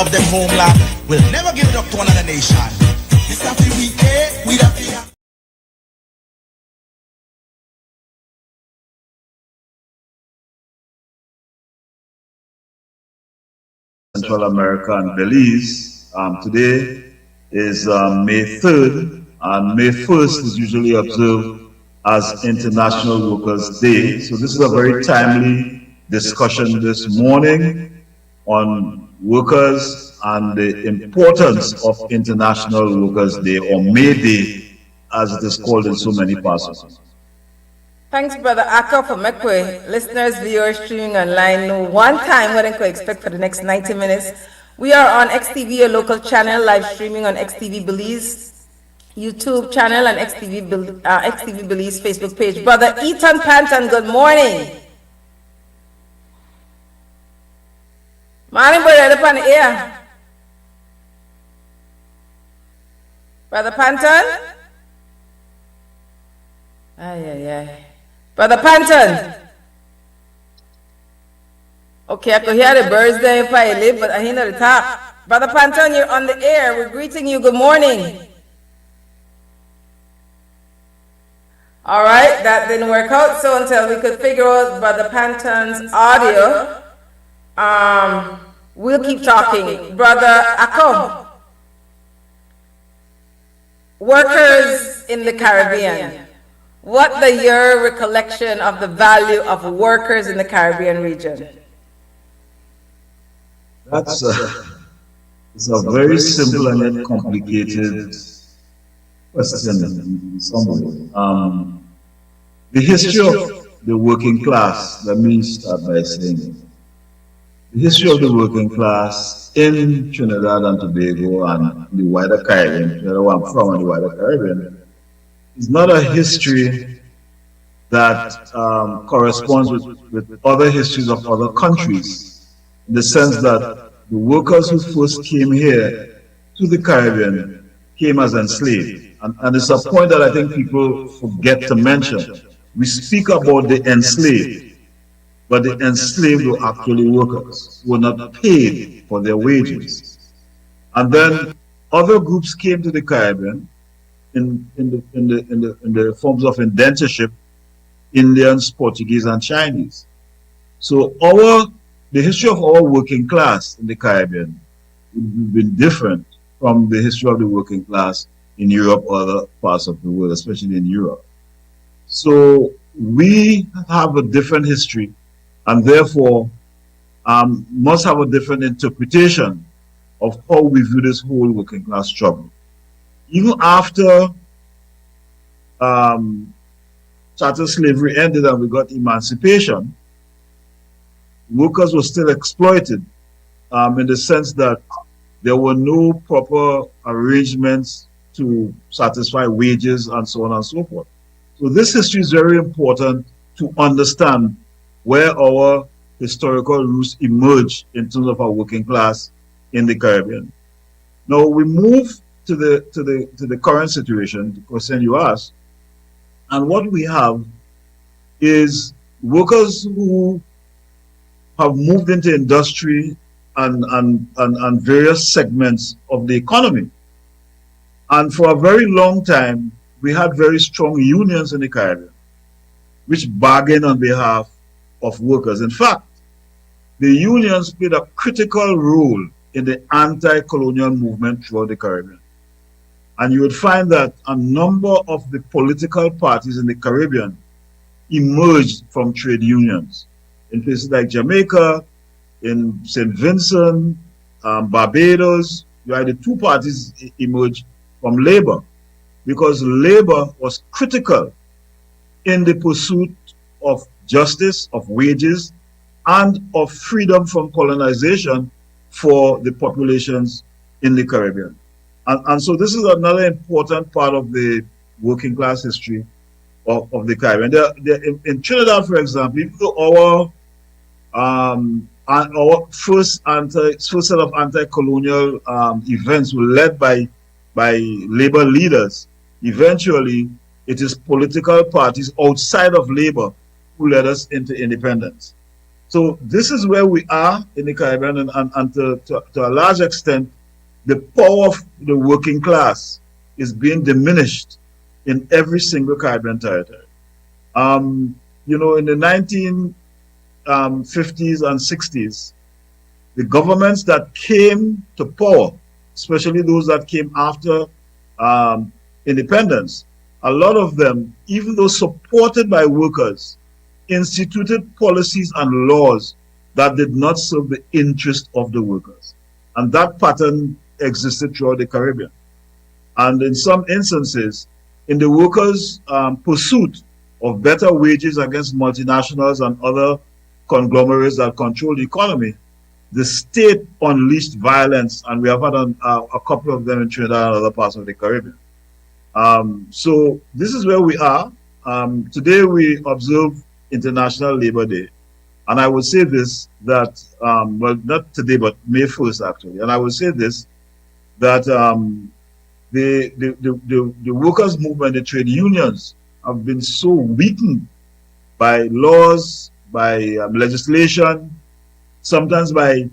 love them homeland will never give it up to another nation. It's not the we the Central America and Belize. Today is May 3rd, and May 1st is usually observed as International Workers' Day. So this is a very timely discussion this morning on workers and the importance of International Workers' Day, or May Day, as it is called in so many parts of the world. Thanks, Brother Akka, for Mekwe. Listeners, viewers streaming online know one time what they could expect for the next 90 minutes. We are on XTV, a local channel, live streaming on XTV Belize YouTube channel and XTV Belize Facebook page. Brother Eton Panton, good morning. Morning, brother, up on the air. Brother Panton? Ay. Brother Panton. Okay, I could hear the birds there if I live, but I hear the top. Brother Panton, you're on the air. We're greeting you. Good morning. All right, that didn't work out. So until we could figure out Brother Panton's audio, we'll keep talking. Brother Akko, workers in the Caribbean. What your recollection of the value of workers in the Caribbean region? It's a very simple and yet complicated question in some way. The history of the working class, let me start by saying, the history of the working class in Trinidad and Tobago and the wider Caribbean, where I'm from and the wider Caribbean, is not a history that corresponds with other histories of other countries, in the sense that the workers who first came here to the Caribbean came as enslaved. And it's a point that I think people forget to mention. We speak about the enslaved, but the enslaved were actually workers who were not paid for their wages. And then other groups came to the Caribbean in the forms of indentureship, Indians, Portuguese, and Chinese. So the history of our working class in the Caribbean would have been different from the history of the working class in Europe or other parts of the world, especially in Europe. So we have a different history, and therefore must have a different interpretation of how we view this whole working class struggle. Even after chattel slavery ended and we got emancipation, workers were still exploited in the sense that there were no proper arrangements to satisfy wages and so on and so forth. So this history is very important to understand where our historical roots emerge in terms of our working class in the Caribbean. Now we move to the current situation, the question you asked, and what we have is workers who have moved into industry and various segments of the economy. And for a very long time, we had very strong unions in the Caribbean, which bargained on behalf of workers. In fact, the unions played a critical role in the anti-colonial movement throughout the Caribbean. And you would find that a number of the political parties in the Caribbean emerged from trade unions. In places like Jamaica, in St. Vincent, Barbados, you had the two parties emerged from labor, because labor was critical in the pursuit of justice, of wages, and of freedom from colonization for the populations in the Caribbean. And so this is another important part of the working class history of the Caribbean. In Trinidad, for example, even though our first set of anti-colonial events were led by labor leaders, eventually it is political parties outside of labor who led us into independence. So this is where we are in the Caribbean, and to a large extent, the power of the working class is being diminished in every single Caribbean territory. You know, in the 1950s and 60s, the governments that came to power, especially those that came after independence, a lot of them, even though supported by workers, instituted policies and laws that did not serve the interest of the workers. And that pattern existed throughout the Caribbean. And in some instances, in the workers' pursuit of better wages against multinationals and other conglomerates that control the economy, the state unleashed violence, and we have had a couple of them in Trinidad and other parts of the Caribbean. So this is where we are. Today we observe International Labor Day. And I would say this, that, well, not today, but May 1st, actually. And I would say this, that the workers' movement, the trade unions, have been so weakened by laws, by legislation, sometimes by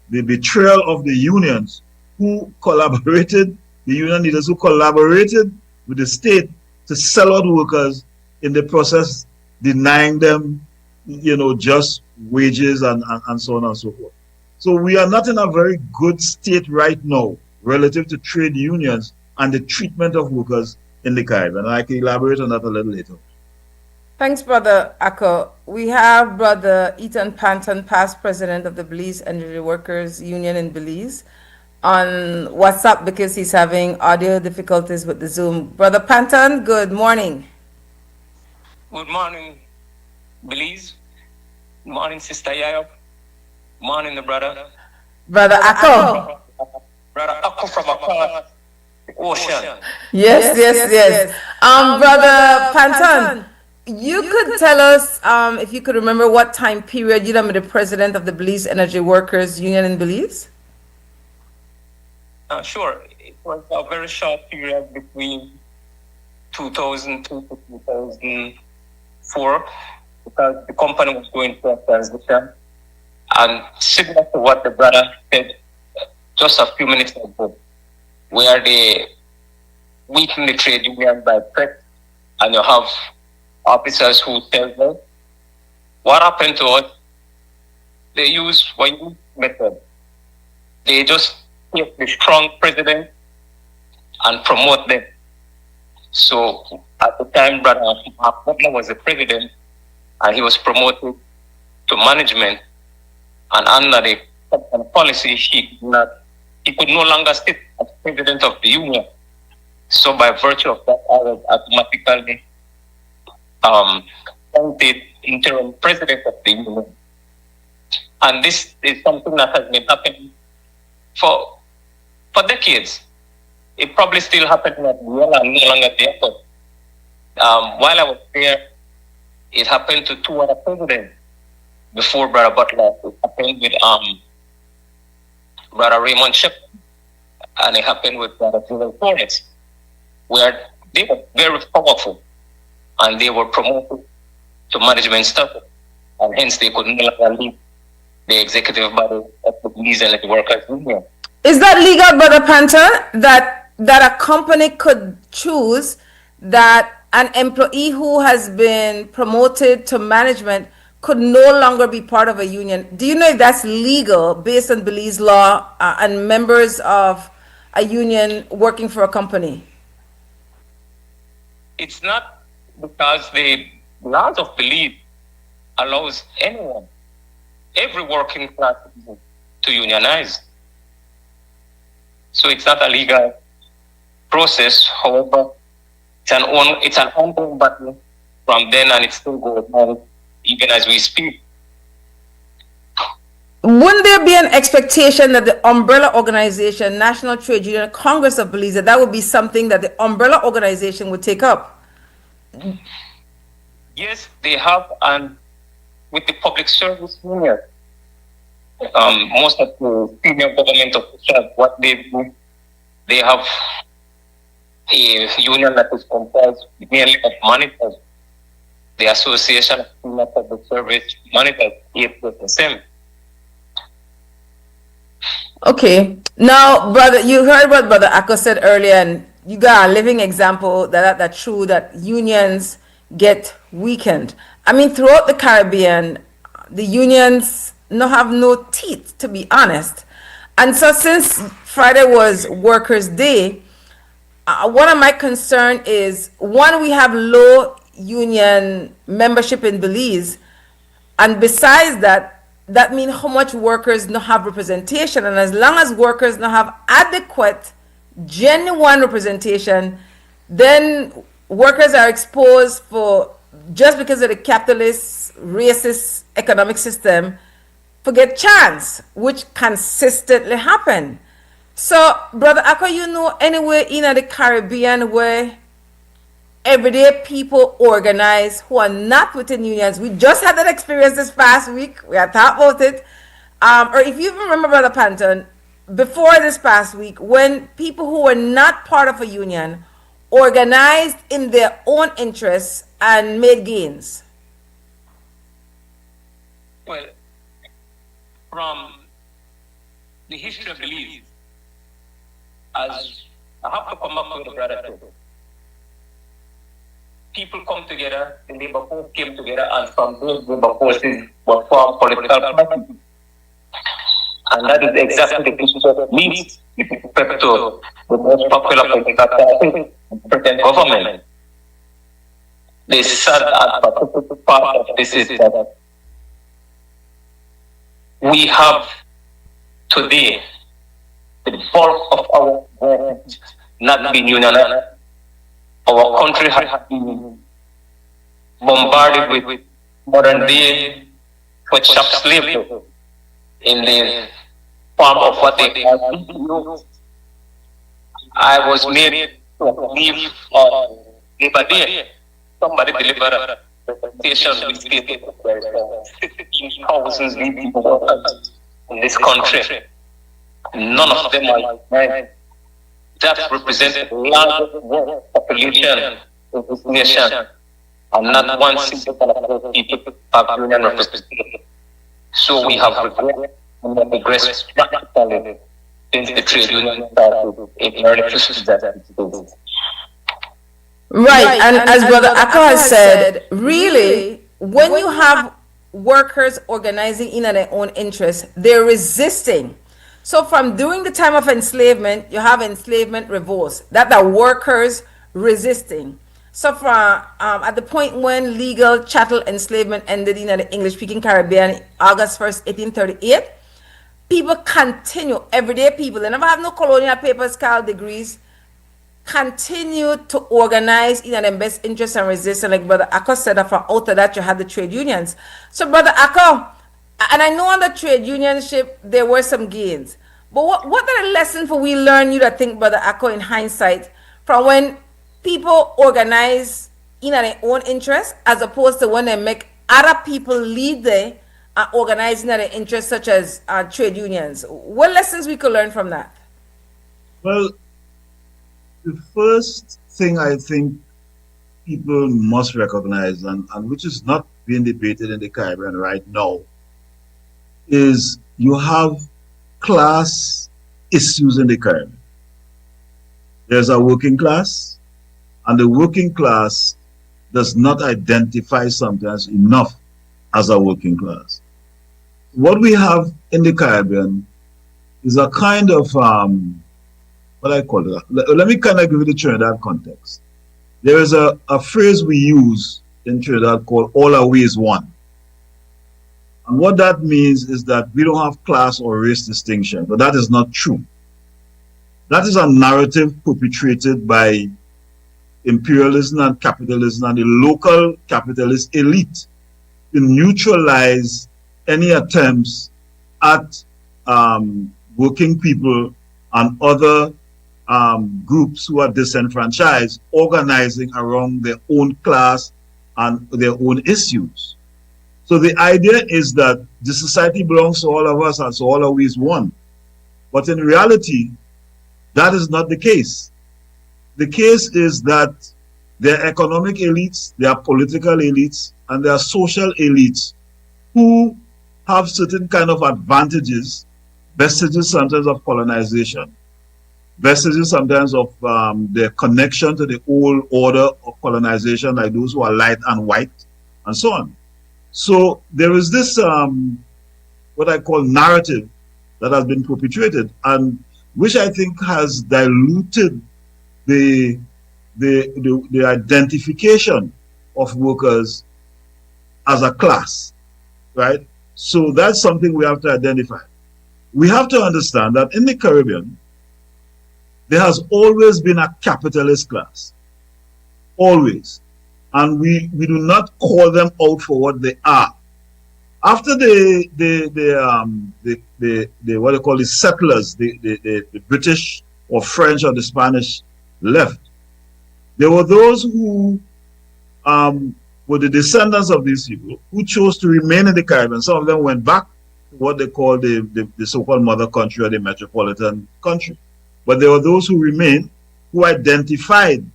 the betrayal of the unions who collaborated, the union leaders who collaborated with the state to sell out workers, in the process denying them, you know, just wages and so on and so forth. So we are not in a very good state right now relative to trade unions and the treatment of workers in the Caribbean. And I can elaborate on that a little later. Thanks, Brother Ako. We have Brother Eton Panton, past president of the Belize Energy Workers Union in Belize, on WhatsApp because he's having audio difficulties with the Zoom. Brother Panton, good morning. Good morning, Belize. Good morning, Sister YaYa. Morning, the brother. Brother Ako. Brother Ako from across the ocean. Yes. Brother Panton, you could tell us, if you could remember what time period you're the president of the Belize Energy Workers Union in Belize? Sure. It was a very short period between 2002 to 2004 because the company was going through a transition. And similar to what the brother said just a few minutes ago, where they weaken the trade union by threat, and you have officers who tell them what happened to us. They use YaYa method. They just take the strong president and promote them. So at the time, Brother Breddah was the president, and he was promoted to management. And under the policy, he could no longer sit as president of the union. So by virtue of that, I was automatically appointed interim president of the union. And this is something that has been happening for decades. It probably still happening at YaYa and no longer at the airport. While I was there, it happened to two other presidents before Brother Butler. It happened with Brother Raymond Shep, and it happened with Brother Phil Torres, where they were very powerful and they were promoted to management staff, and hence they could no longer lead the executive body of the Belize Energy Workers Union. Is that legal, Brother Panton, that a company could choose that an employee who has been promoted to management could no longer be part of a union? Do you know if that's legal based on Belize law and members of a union working for a company? It's not, because the laws of Belize allows anyone, every working class, to unionize. So it's not a legal process. However, it's an ongoing battle from then, and it still goes on even as we speak. Wouldn't there be an expectation that the umbrella organization, National Trade Union Congress of Belize, that would be something that the umbrella organization would take up? Yes, they have, and with the public service union, most of the senior government officials, what they do, they have a union that is comprised mainly of managers. the Association of Public Service monitors it was the same. Okay. Now, brother, you heard what Brother Akko said earlier, and you got a living example that's true, that unions get weakened. I mean, throughout the Caribbean, the unions no have no teeth, to be honest. And so since Friday was Workers' Day, one of my concern is, one, we have low union membership in Belize, and besides that, that means how much workers not have representation. And as long as workers not have adequate, genuine representation, then workers are exposed for, just because of the capitalist, racist economic system, to get chance, which consistently happen. So, Brother Akko, you know anywhere in the Caribbean where everyday people organize who are not within unions? We just had that experience this past week. We had talked about it. Or if you remember, Brother Panton, before this past week, when people who were not part of a union organized in their own interests and made gains. Well, from the history of Belize, as I have to come up with a brother too. People come together, the labor force came together, and from those labor forces were formed political parties. And that is exactly the issue that leads with respect to the most popular political party, present government. The sad and part of this is that we have today the bulk of our government not being unionized. Our country has been bombarded with modern day sweatshop slavery in the form of what they call BEWU. I was made to leave on Labor Day. Somebody delivered a presentation which stated that there are 16,000 people in this country. None of them are mine. That represents a large population of this nation, and not one single people have union representation. So we have regressed drastically since the trade union started in early 2000s. Right, and as Brother Akko has said, really, when you have workers organizing in their own interests, they're resisting. So from during the time of enslavement, you have enslavement reverse, that the workers resisting. So from at the point when legal chattel enslavement ended in the English-speaking Caribbean, August 1st, 1838, people continue, everyday people, they never have no colonial papers, called degrees, continue to organize in their best interest and resist. And like Brother Akko said, that from out of that you had the trade unions. So Brother Akko, and I know on the trade unionship there were some gains, but what are the lessons for we learn, you that think, Brother Akko, in hindsight, from when people organize in their own interest as opposed to when they make other people lead there and organize in their interests, such as trade unions? What lessons we could learn from that? Well, the first thing I think people must recognize, and which is not being debated in the Caribbean right now, is you have class issues in the Caribbean. There's a working class, and the working class does not identify sometimes enough as a working class. What we have in the Caribbean is a kind of, what I call it, let me kind of give you the Trinidad context. There is a phrase we use in Trinidad called all our ways one. And what that means is that we don't have class or race distinction, but that is not true. That is a narrative perpetrated by imperialism and capitalism and the local capitalist elite to neutralize any attempts at working people and other groups who are disenfranchised organizing around their own class and their own issues. So the idea is that the society belongs to all of us and so all always one. But in reality, that is not the case. The case is that There are economic elites, there are political elites, and there are social elites who have certain kind of advantages, vestiges sometimes of colonization, vestiges sometimes of their connection to the old order of colonization, like those who are light and white, and so on. So there is this, what I call narrative that has been perpetuated, and which I think has diluted the identification of workers as a class, right? So that's something we have to identify. We have to understand that in the Caribbean, there has always been a capitalist class, always. And we do not call them out for what they are. After the what they call the settlers, the British or French or the Spanish left, there were those who were the descendants of these people who chose to remain in the Caribbean. Some of them went back to what they call the so-called mother country or the metropolitan country. But there were those who remained, who identified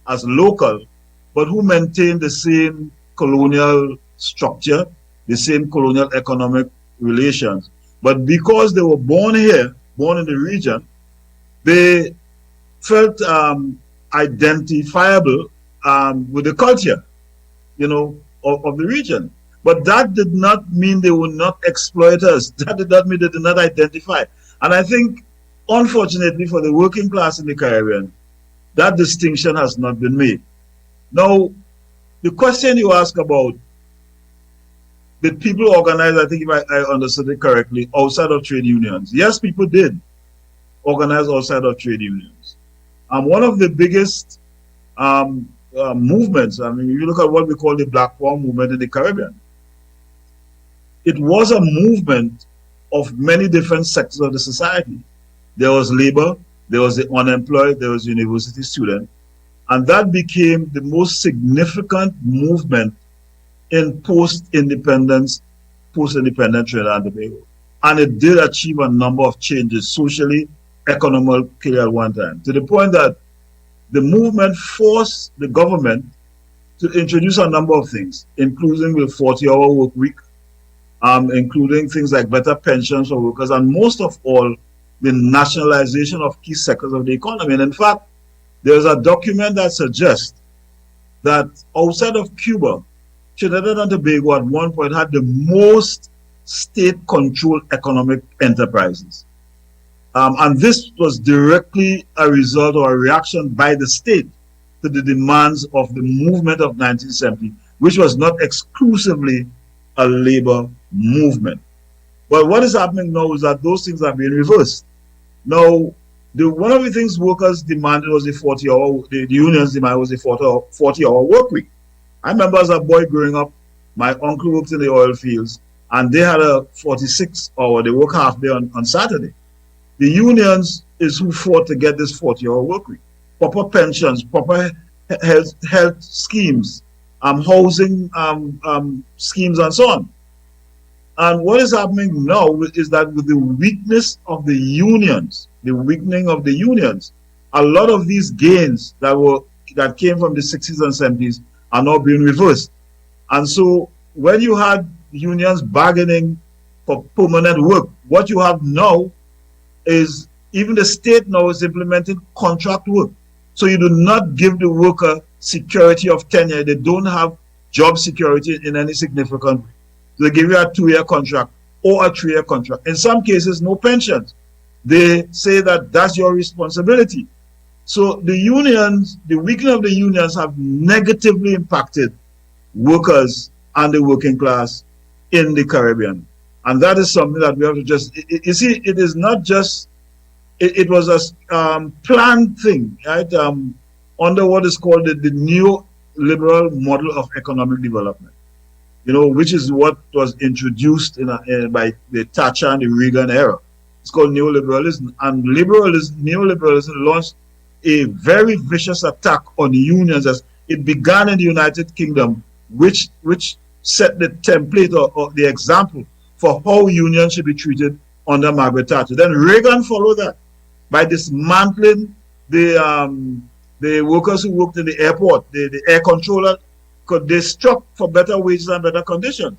as local, but who maintained the same colonial structure, the same colonial economic relations. But because they were born here, born in the region, they felt identifiable with the culture, you know, of the region. But that did not mean they were not exploiters. That did not mean they did not identify. And I think, unfortunately for the working class in the Caribbean, that distinction has not been made. Now, the question you ask about, did people organize, I think if I understood it correctly, outside of trade unions? Yes, people did organize outside of trade unions. One of the biggest movements, I mean, if you look at what we call the Black Power movement in the Caribbean, it was a movement of many different sectors of the society. There was labor, there was the unemployed, there was university student, and that became the most significant movement in post-independent Trinidad and Tobago. And it did achieve a number of changes socially, economically at one time, to the point that the movement forced the government to introduce a number of things, including the 40-hour work week, including things like better pensions for workers, and most of all, the nationalization of key sectors of the economy. And in fact, there's a document that suggests that outside of Cuba, Trinidad and Tobago at one point had the most state-controlled economic enterprises. And this was directly a result or a reaction by the state to the demands of the movement of 1970, which was not exclusively a labor movement. But what is happening now is that those things are being reversed. Now, one of the things workers demanded was the 40-hour, the unions demanded was the 40-hour work week. I remember as a boy growing up, my uncle worked in the oil fields, and they had a 46-hour, they work half day on Saturday. The unions is who fought to get this 40-hour work week. Proper pensions, proper health schemes, housing schemes, and so on. And what is happening now is that with the weakness of the unions, the weakening of the unions, a lot of these gains that came from the 60s and 70s are now being reversed. And so when you had unions bargaining for permanent work, what you have now is even the state now is implementing contract work. So you do not give the worker security of tenure. They don't have job security in any significant way. They give you a 2-year contract or a 3-year contract. In some cases, no pensions. They say that that's your responsibility. So the unions, the weakening of the unions have negatively impacted workers and the working class in the Caribbean. And that is something that we have to just, you see, it is not just, it was a planned thing, right? Under what is called the neoliberal model of economic development, you know, which is what was introduced by the Thatcher and the Reagan era. It's called neoliberalism. And neoliberalism launched a very vicious attack on unions as it began in the United Kingdom, which set the template or the example for how unions should be treated under Margaret Thatcher. Then Reagan followed that by dismantling the the workers who worked in the airport, the air controller, they struck for better wages and better conditions.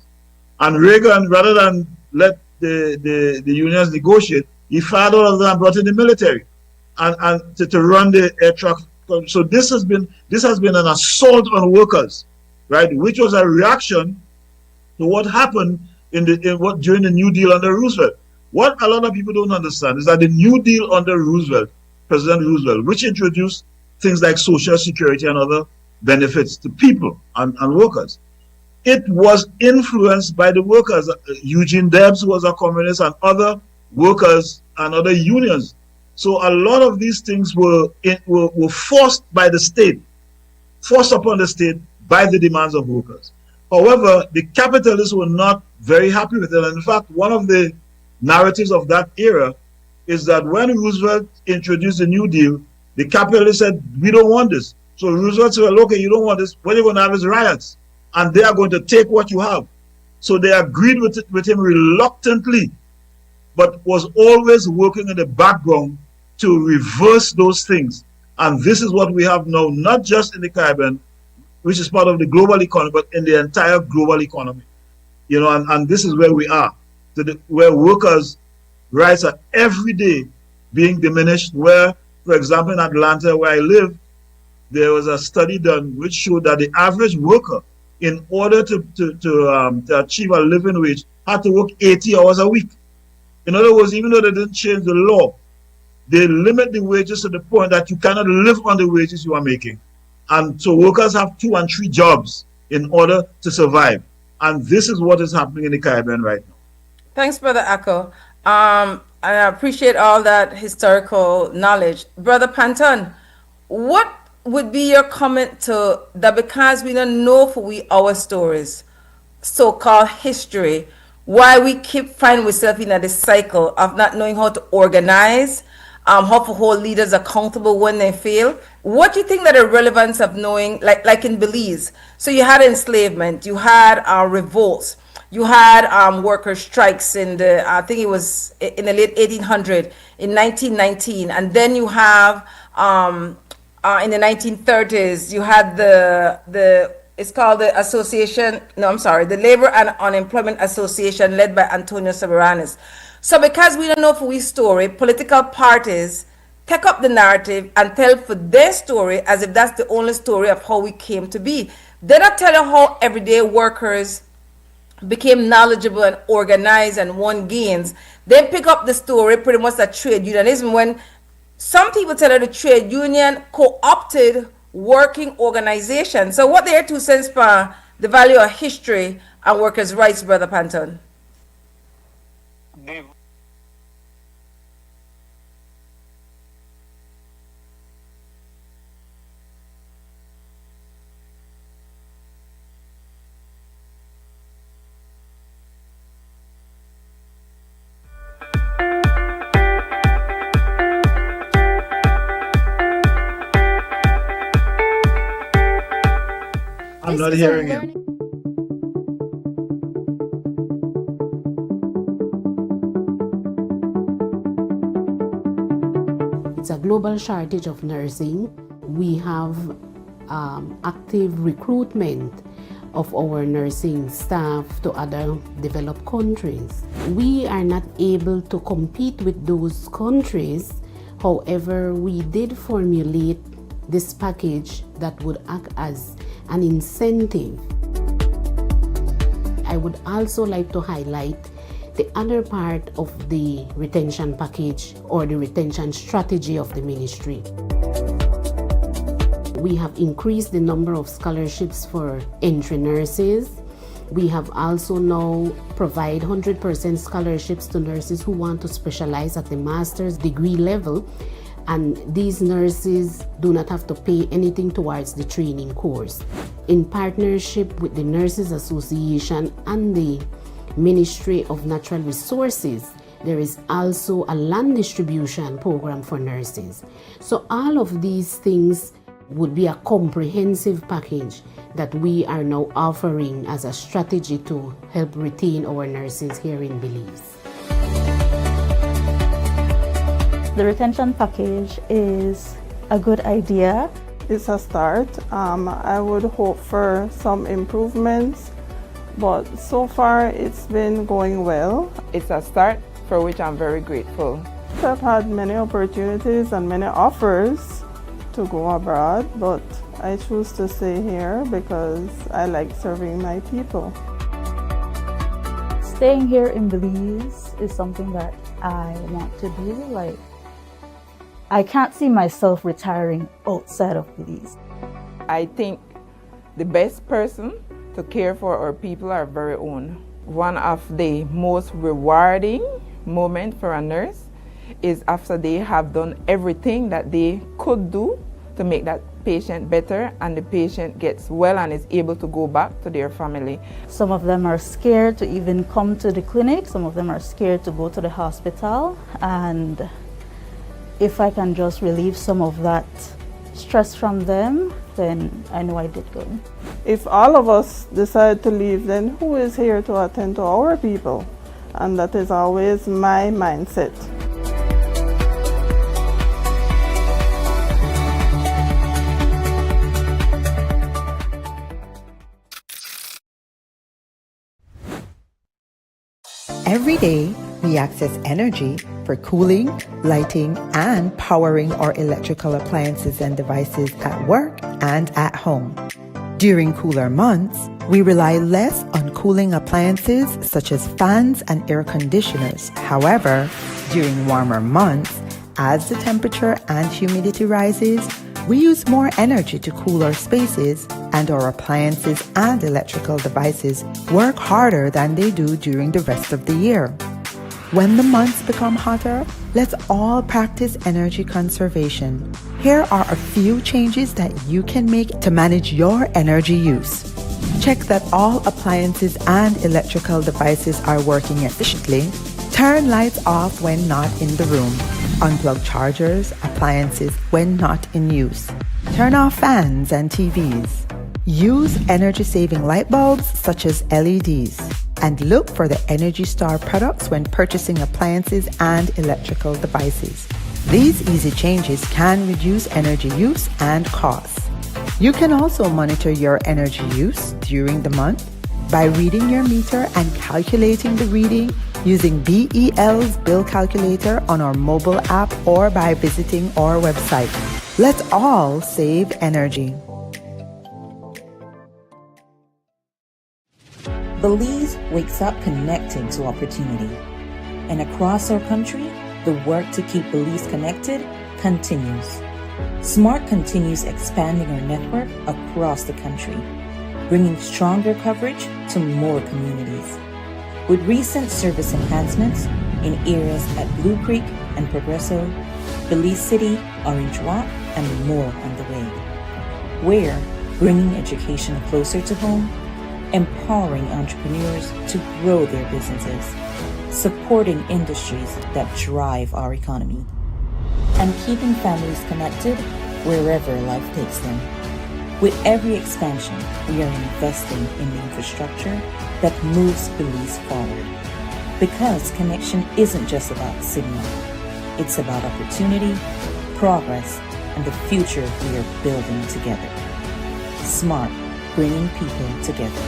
And Reagan, rather than let the unions negotiate, he fired all of them and brought in the military and to run the air traffic. So this has been an assault on workers, right? Which was a reaction to what happened during the New Deal under Roosevelt. What a lot of people don't understand is that the New Deal under Roosevelt, President Roosevelt, which introduced things like Social Security and other benefits to people and workers, it was influenced by the workers. Eugene Debs was a communist, and other workers and other unions. So a lot of these things were forced by the state, forced upon the state by the demands of workers. However, the capitalists were not very happy with it. And in fact, one of the narratives of that era is that when Roosevelt introduced the New Deal, the capitalists said, we don't want this. So Roosevelt said, well, okay, you don't want this. What you're going to have is riots. And they are going to take what you have. So they agreed with him reluctantly, but was always working in the background to reverse those things. And this is what we have now, not just in the Caribbean, which is part of the global economy, but in the entire global economy. You know, and this is where we are, where workers' rights are every day being diminished, where, for example, in Atlanta, where I live, there was a study done which showed that the average worker, in order to achieve a living wage, had to work 80 hours a week. In other words, even though they didn't change the law, they limit the wages to the point that you cannot live on the wages you are making. And so workers have 2 and 3 jobs in order to survive. And this is what is happening in the Caribbean right now. Thanks, Brother Akko. I appreciate all that historical knowledge. Brother Panton, what would be your comment to that? Because we don't know for our stories, so-called history, why we keep finding ourselves in this cycle of not knowing how to organize, how to hold leaders accountable when they fail. What do you think that the relevance of knowing, like in Belize? So you had enslavement, you had revolts, you had worker strikes in I think it was in the late 1800s, in 1919, and then you have in the 1930s, you had it's called the the Labor and Unemployment Association, led by Antonio Soberanes. So because we don't know for we story, political parties take up the narrative and tell for their story as if that's the only story of how we came to be. They don't tell you how everyday workers became knowledgeable and organized and won gains. They pick up the story pretty much that trade unionism, when some people tell you the trade union co-opted working organization. So what are your 2 cents for the value of history and workers' rights, Brother Panton? I'm not hearing him. It's a global shortage of nursing. We have active recruitment of our nursing staff to other developed countries. We are not able to compete with those countries. However, we did formulate this package that would act as an incentive. I would also like to highlight the other part of the retention package or the retention strategy of the ministry. We have increased the number of scholarships for entry nurses. We have also now provide 100% scholarships to nurses who want to specialize at the master's degree level, and these nurses do not have to pay anything towards the training course. In partnership with the Nurses Association and the Ministry of Natural Resources, there is also a land distribution program for nurses. So all of these things would be a comprehensive package that we are now offering as a strategy to help retain our nurses here in Belize. The retention package is a good idea. It's a start. I would hope for some improvements, but so far it's been going well. It's a start for which I'm very grateful. I've had many opportunities and many offers to go abroad, but I choose to stay here because I like serving my people. Staying here in Belize is something that I want to do. Like, I can't see myself retiring outside of Belize. I think the best person to care for our people are our very own. One of the most rewarding moments for a nurse is after they have done everything that they could do to make that patient better, and the patient gets well and is able to go back to their family. Some of them are scared to even come to the clinic. Some of them are scared to go to the hospital. And if I can just relieve some of that stress from them, then I know I did good. If all of us decide to leave, then who is here to attend to our people? And that is always my mindset. Every day, we access energy for cooling, lighting, and powering our electrical appliances and devices at work and at home. During cooler months, we rely less on cooling appliances such as fans and air conditioners. However, during warmer months, as the temperature and humidity rises, we use more energy to cool our spaces, and our appliances and electrical devices work harder than they do during the rest of the year. When the months become hotter, let's all practice energy conservation. Here are a few changes that you can make to manage your energy use. Check that all appliances and electrical devices are working efficiently. Turn lights off when not in the room. Unplug chargers, appliances when not in use. Turn off fans and TVs. Use energy-saving light bulbs such as LEDs. And look for the Energy Star products when purchasing appliances and electrical devices. These easy changes can reduce energy use and costs. You can also monitor your energy use during the month by reading your meter and calculating the reading using BEL's bill calculator on our mobile app or by visiting our website. Let's all save energy. Belize wakes up connected to opportunity. And across our country, the work to keep Belize connected continues. SMART continues expanding our network across the country, bringing stronger coverage to more communities. With recent service enhancements in areas at Blue Creek and Progresso, Belize City, Orange Rock, and more on the way. We're bringing education closer to home, empowering entrepreneurs to grow their businesses, supporting industries that drive our economy, and keeping families connected wherever life takes them. With every expansion, we are investing in the infrastructure that moves Belize forward. Because connection isn't just about signal, it's about opportunity, progress, and the future we are building together. SMART, bringing people together.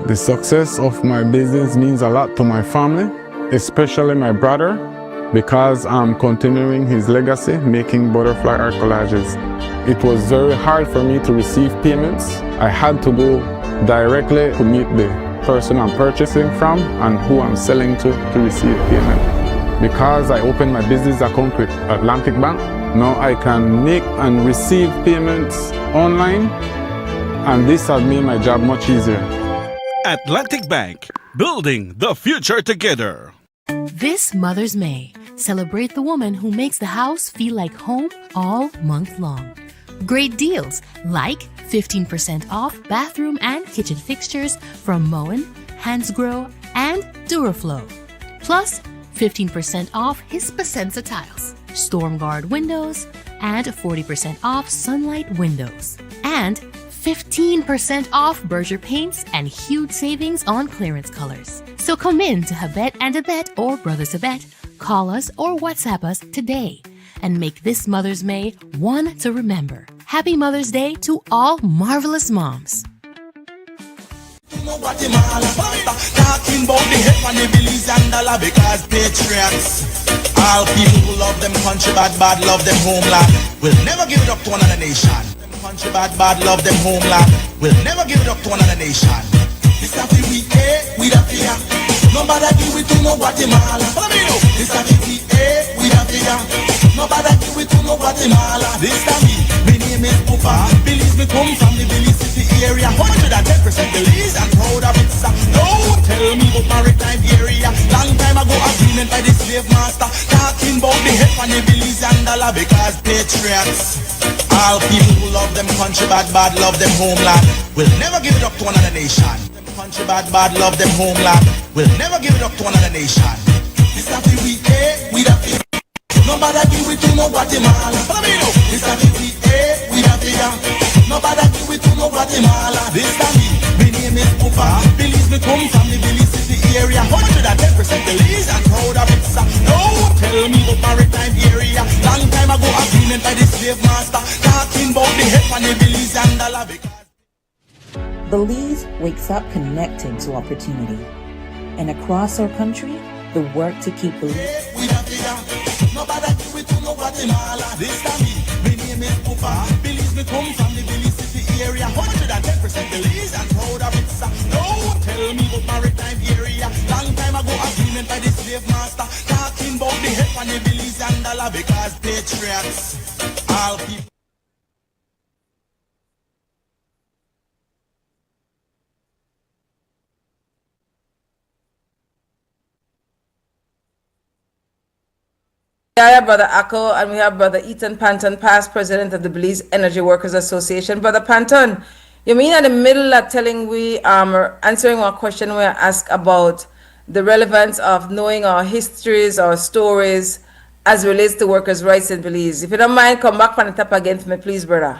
The success of my business means a lot to my family, especially my brother, because I'm continuing his legacy, making butterfly art collages. It was very hard for me to receive payments. I had to go directly to meet the person I'm purchasing from and who I'm selling to receive payment. Because I opened my business account with Atlantic Bank, now I can make and receive payments online, and this has made my job much easier. Atlantic Bank, building the future together. This Mother's May, celebrate the woman who makes the house feel like home all month long. Great deals like 15% off bathroom and kitchen fixtures from Moen, Hansgrohe, and Duraflow. Plus 15% off Hispasensa tiles, Stormguard windows, and 40% off Sunlight windows. And 15% off Berger paints and huge savings on clearance colors. So come in to Habet and Abet or Brothers Abet Call us or WhatsApp us today and make this Mother's May one to remember. Happy Mother's Day to all marvelous moms. Guatemala, talking about the head on the Belize and dollar because patriots, all people who love them country bad love them homeland, will never give it up to another nation. Them country bad love them homeland, will never give it up to another nation. This a we we the fear. Nobody give it to no Guatemala. This a we the fear. Nobody give it to no Guatemala. This a me name is Pupa. Belize me come from the Belize city area. 110% Belize and proud of it. No, tell me about maritime area. Long time ago agreement by the slave master. Talking about the head on the Belize and dollar because patriots, all people who love them country bad love them homeland, will never give it up to another nation. Them country bad love them homeland, will never give it up to another nation. This a we the fear. Nobody give it to no Guatemala. This a we the fear. Nobody give it to no Guatemala. This a me name is Pupa. Belize me come from the Belize city area. 110% Belize and proud of it. No, tell me about maritime area. Long time ago agreement by the slave master. Talking about the head on the Belize and dollar. Belize wakes up connected to opportunity. And across our country, the work to keep Belize. Nobody give it to no Guatemala. This time me name is Pupa. Belize me come from the Belize city area. 110% Belize and proud of it. No, tell me about maritime area. Long time ago agreement by the slave master. Talking about the head on the Belize and dollar because patriots, all people. YaYa, Brother Akko, and we have Brother Eton Panton, past president of the Belize Energy Workers Association. Brother Panton, you mean in the middle of telling we, answering one question we asked about the relevance of knowing our histories, our stories, as relates to workers' rights in Belize. If you don't mind, come back on the top again for me, please, brother.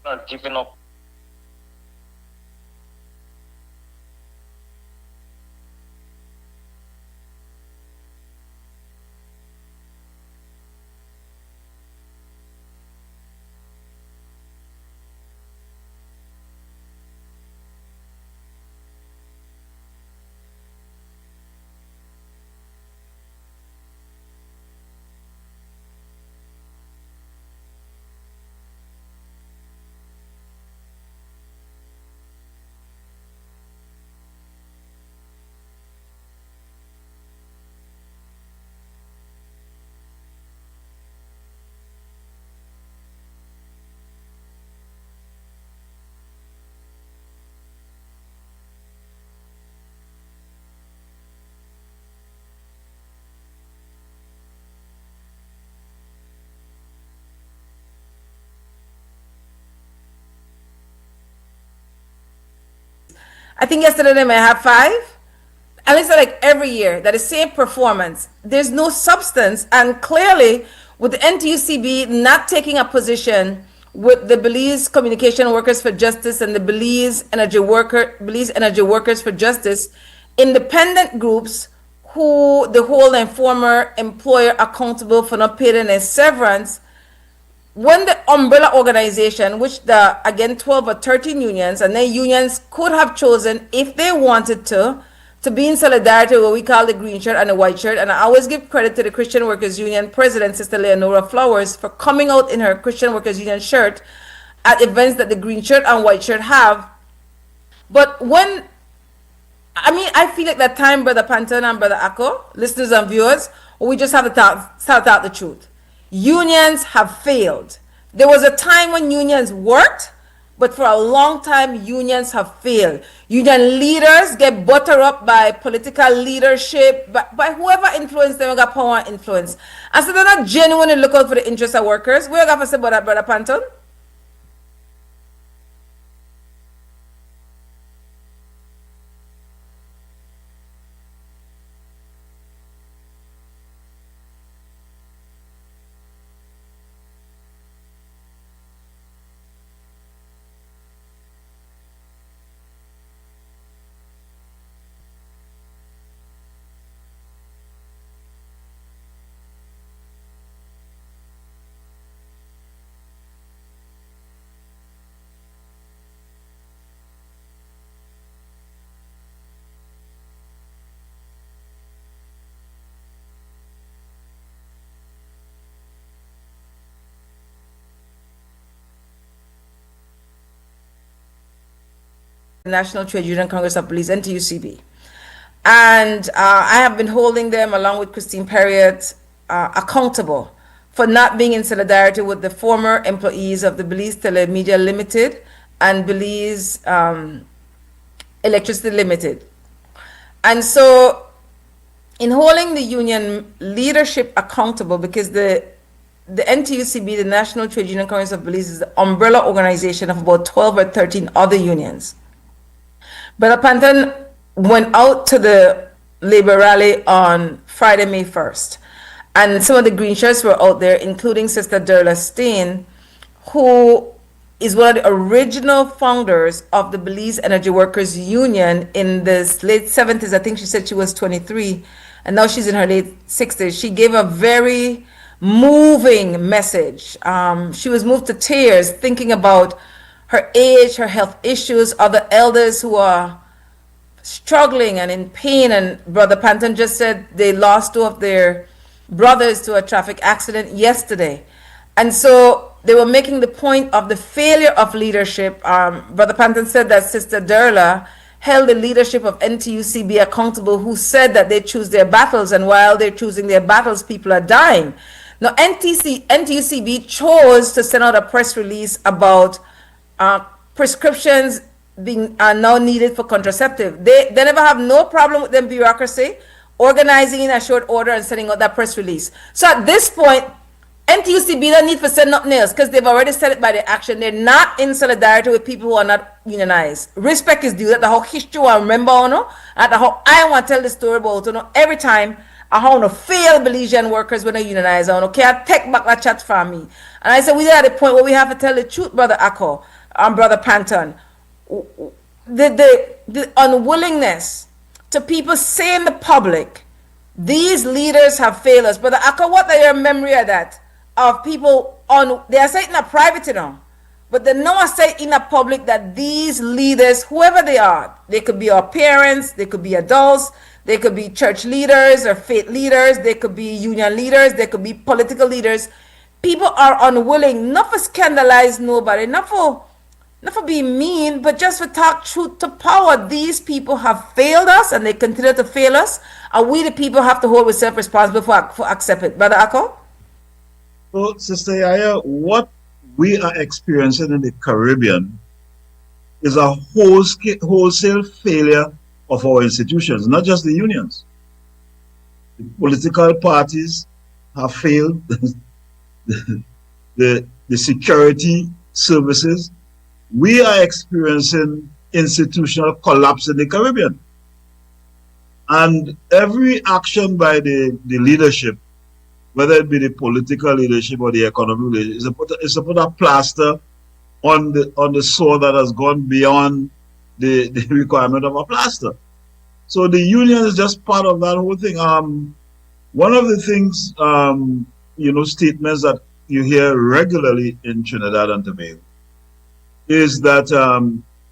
Not giving up. I think yesterday they may have 5. And it's like every year that the same performance. There's no substance, and clearly with the NTUCB not taking a position with the Belize Communication Workers for Justice and the Belize Energy Workers for Justice, independent groups who the hold their former employer accountable for not paying their severance. When the umbrella organization, which the, again, 12 or 13 unions, and their unions could have chosen, if they wanted to be in solidarity with what we call the green shirt and the white shirt. And I always give credit to the Christian Workers Union President, Sister Leonora Flowers, for coming out in her Christian Workers Union shirt at events that the green shirt and white shirt have. But when, I mean, I feel like that time, Brother Panton and Brother Akko, listeners and viewers, we just have to start out the truth. Unions have failed. There was a time when unions worked, But for a long time, unions have failed. Union leaders get buttered up by political leadership, by whoever influenced them, got power and influence. And so they're not genuinely looking out for the interests of workers. What do you have to say about that, Brother Panton? National Trade Union Congress of Belize, NTUCB. And I have been holding them, along with Christine Perriott, accountable for not being in solidarity with the former employees of the Belize Telemedia Limited and Belize Electricity Limited. And so in holding the union leadership accountable, because the NTUCB, the National Trade Union Congress of Belize, is the umbrella organization of about 12 or 13 other unions. Brother Panton went out to the labor rally on Friday, May 1st. And some of the green shirts were out there, including Sister Deryck Steen, who is one of the original founders of the Belize Energy Workers Union in the late 70s. I think she said she was 23, and now she's in her late 60s. She gave a very moving message. She was moved to tears thinking about her age, her health issues, other elders who are struggling and in pain. And Brother Panton just said they lost two of their brothers to a traffic accident yesterday. And so they were making the point of the failure of leadership. Brother Panton said that Sister Deryck held the leadership of NTUCB accountable, who said that they choose their battles, and while they're choosing their battles, people are dying. Now, NTUCB chose to send out a press release about prescriptions being now needed for contraceptive. They never have no problem with them bureaucracy organizing in a short order and sending out that press release. So at this point, NTUCB don't need to send nothing else, because they've already said it by their action. They're not in solidarity with people who are not unionized. Respect is due. That's the whole history I remember, you know, and the whole I want to tell the story about, you know, every time I want to fail Belizean workers when they unionize. I want to take back that chat from me. And I said, we're at the point where we have to tell the truth, Brother Akko and Brother Panton. The unwillingness to people say in the public, these leaders have failed us. Brother Akko, what are your memory of that? Of people on, they are saying in a private, you know, but they know I say in a public that these leaders, whoever they are, they could be our parents, they could be adults, they could be church leaders or faith leaders, they could be union leaders, they could be political leaders. People are unwilling, not for scandalize nobody, not for being mean, but just for talk truth to power. These people have failed us and they continue to fail us, and we the people have to hold ourselves responsible for accept it. Brother Akko? So, Sister YaYa, what we are experiencing in the Caribbean is a wholesale failure of our institutions, not just the unions. The political parties have failed, the security services. We are experiencing institutional collapse in the Caribbean. And every action by the leadership, whether it be the political leadership or the economic leadership, is to put a plaster on the sore that has gone beyond the requirement of a plaster. So the union is just part of that whole thing. One of the things, you know, statements that you hear regularly in Trinidad and Tobago is that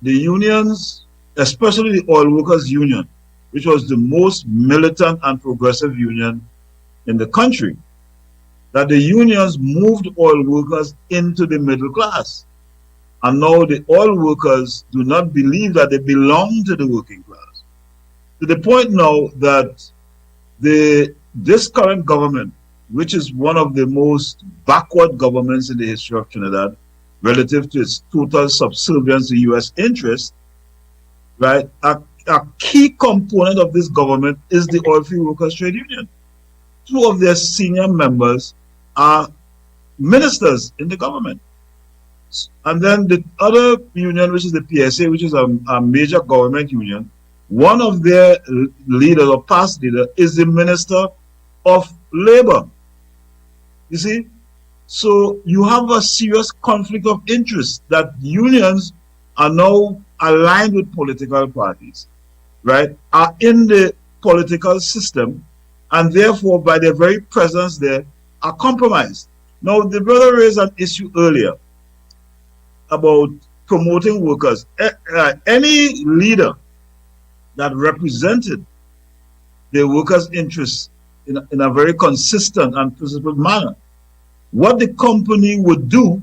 the unions, especially the Oil Workers Union, which was the most militant and progressive union in the country, that the unions moved oil workers into the middle class. And now the oil workers do not believe that they belong to the working class. To the point now that this current government, which is one of the most backward governments in the history of Trinidad, relative to its total subservience to U.S. interests, right? A key component of this government is the Oilfield Workers Trade Union. Two of their senior members are ministers in the government. And then the other union, which is the PSA, which is a major government union, one of their leaders or past leader is the Minister of Labor. You see? So you have a serious conflict of interest that unions are now aligned with political parties, right, are in the political system, and therefore by their very presence there are compromised. Now, the brother raised an issue earlier about promoting workers. Any leader that represented the workers' interests in a very consistent and principled manner, what the company would do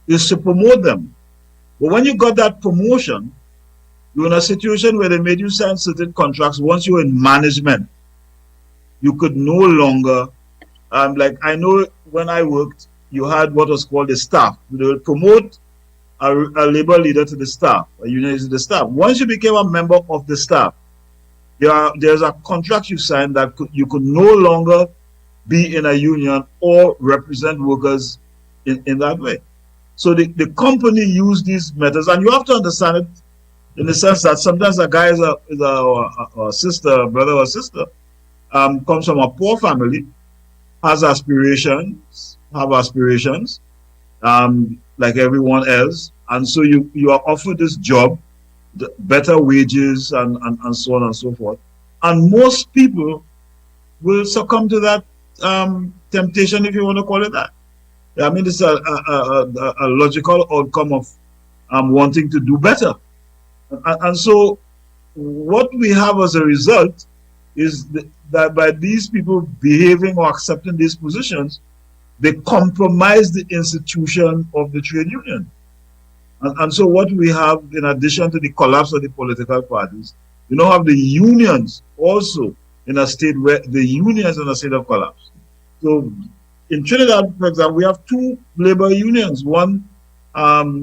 is to promote them. But when you got that promotion, you're in a situation where they made you sign certain contracts. Once you're in management, you could no longer, like I know when I worked, you had what was called the staff. They would promote a labor leader to the staff, a union to the staff. Once you became a member of the staff, there's a contract you signed that you could no longer be in a union or represent workers in that way. So the company used these methods, and you have to understand it in the sense that sometimes a guy is a sister, a brother or sister, comes from a poor family, has aspirations, like everyone else, and so you are offered this job, better wages, and so on and so forth. And most people will succumb to that temptation, if you want to call it that. I mean, it's a logical outcome of wanting to do better. And so what we have as a result is that by these people behaving or accepting these positions, they compromise the institution of the trade union. And so what we have, in addition to the collapse of the political parties, you now have the unions also in a state where the unions in a state of collapse. So in Trinidad, for example, we have two labor unions, one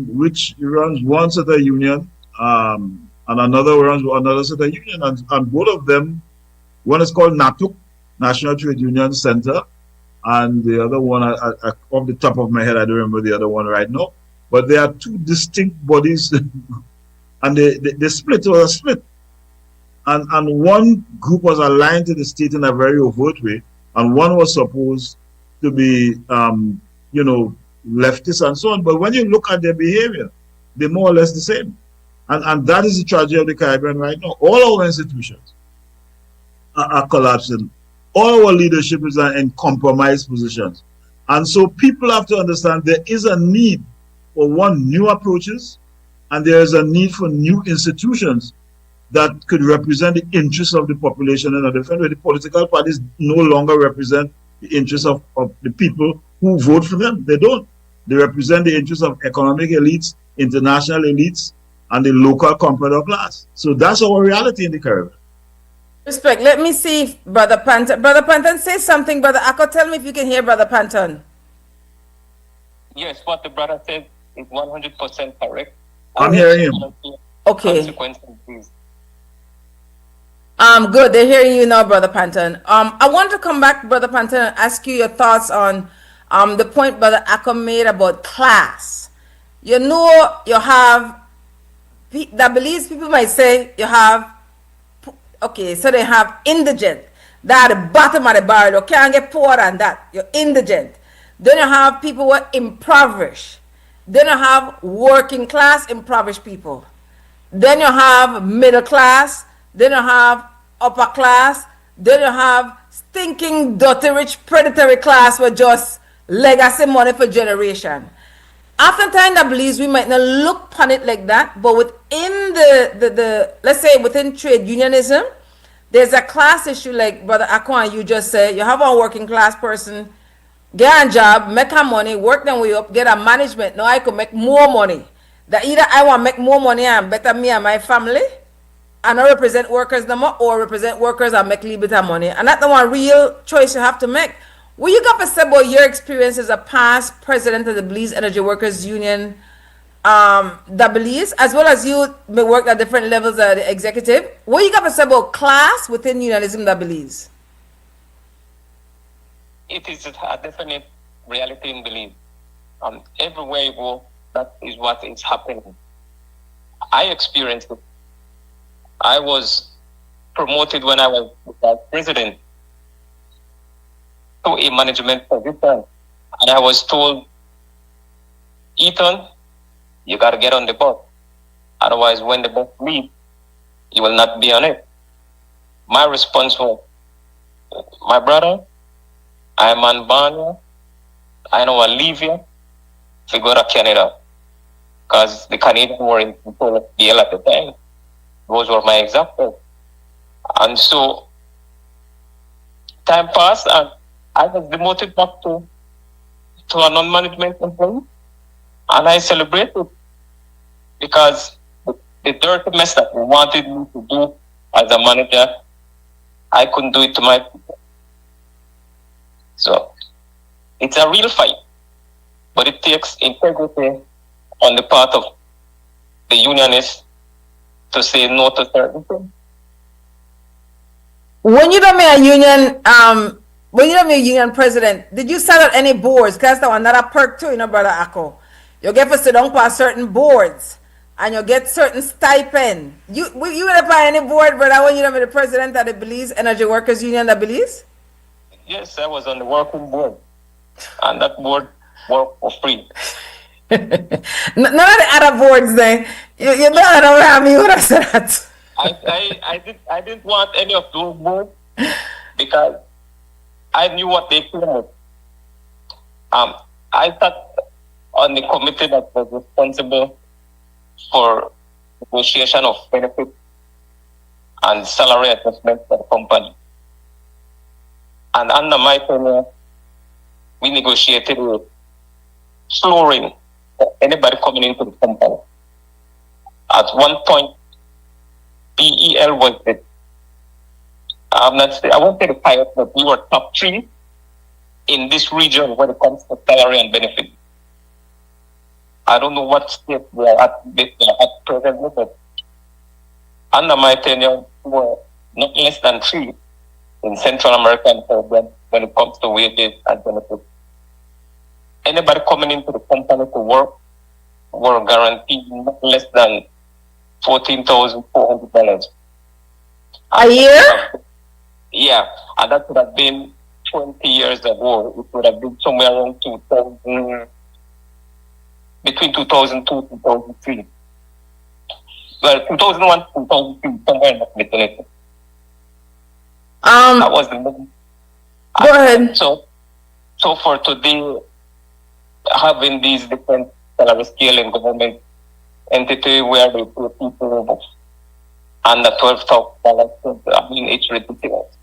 which runs one set of union, and another runs another set of union, and both of them, one is called NATUC, National Trade Union Center, and the other one, off the top of my head, I don't remember the other one right now, but they are two distinct bodies, and they split or a split. And one group was aligned to the state in a very overt way, and one was supposed to be, leftist and so on. But when you look at their behavior, they're more or less the same. And that is the tragedy of the Caribbean right now. All our institutions are collapsing. All our leadership is in compromised positions. And so people have to understand there is a need for new approaches, and there is a need for new institutions that could represent the interests of the population in a different way. The political parties no longer represent the interests of the people who vote for them. They don't. They represent the interests of economic elites, international elites, and the local comprador class. So that's our reality in the Caribbean. Respect. Let me see if Brother Panton. Brother Panton, say something. Brother Akko, tell me if you can hear Brother Panton. Yes, what the brother said is 100% correct. I'm hearing him. Okay. Good. They're hearing you now, Brother Panton. I want to come back, Brother Panton, and ask you your thoughts on the point Brother Akko made about class. You know, you have that Belize people might say you have, okay, so they have indigent. That at the bottom of the barrel, you can't get poorer than that. You're indigent. Then you have people who are impoverished. Then you have working class impoverished people. Then you have middle class. Then you have upper class. Then you have stinking, dirty, rich, predatory class with just legacy money for generation. Oftentimes, I believe we might not look upon it like that, but within the let's say within trade unionism, there's a class issue like Brother Akwan, you just said. You have a working class person, get a job, make her money, work them way up, get a management. Now I could make more money. That either I want to make more money and better me and my family, and I represent workers no more, or represent workers and make little bit of money. And that's the one real choice you have to make. What you got to say about your experience as a past president of the Belize Energy Workers Union the Belize, as well as you may work at different levels of the executive. What you got to say about class within unionism the Belize? It is a definite reality in Belize. Everywhere you go, that is what is happening. I experienced it. I was promoted when I was president to a management position, and I was told, Eton, you got to get on the bus. Otherwise, when the bus leaves, you will not be on it. My response was, my brother, I'm on Banya. I know I'll leave you to go to Canada. Because the Canadians were in control of BL at the time. Those were my examples. And so, time passed and I was demoted back to a non-management employee. And I celebrated because the dirty mess that they wanted me to do as a manager, I couldn't do it to my people. So, it's a real fight, but it takes integrity on the part of the unionists to say no to certain things. When you don't make a union, when you don't make a union president, did you set up any boards? Because that's another perk too, Brother Akko. You get to sit down for certain boards, and you get certain stipend. You would apply any board, brother, when you don't make the president of the Belize Energy Workers Union, the Belize? Yes, I was on the working board, and that board worked for free. None of the other boards there. You don't know how me would have said that. I didn't want any of those boards because I knew what they claimed. I sat on the committee that was responsible for negotiation of benefits and salary adjustment for the company. And under my tenure, we negotiated with flooring for anybody coming into the company. At one point, BEL was the, I won't say the highest, but we were top 3 in this region when it comes to salary and benefit. I don't know what state we are at presently, but under my tenure, we were not less than 3 in Central American program when it comes to wages and benefits. Anybody coming into the company to work were guaranteed not less than $14,400 a year. Yeah, and that would have been 20 years ago. It would have been somewhere around 2000, between 2002 and 2003. Well, 2001 to 2003, somewhere in that vicinity. That was the moment. Go ahead. So for today, having these different salary scale in government entity where they put people under $12,000, I mean, it's ridiculous.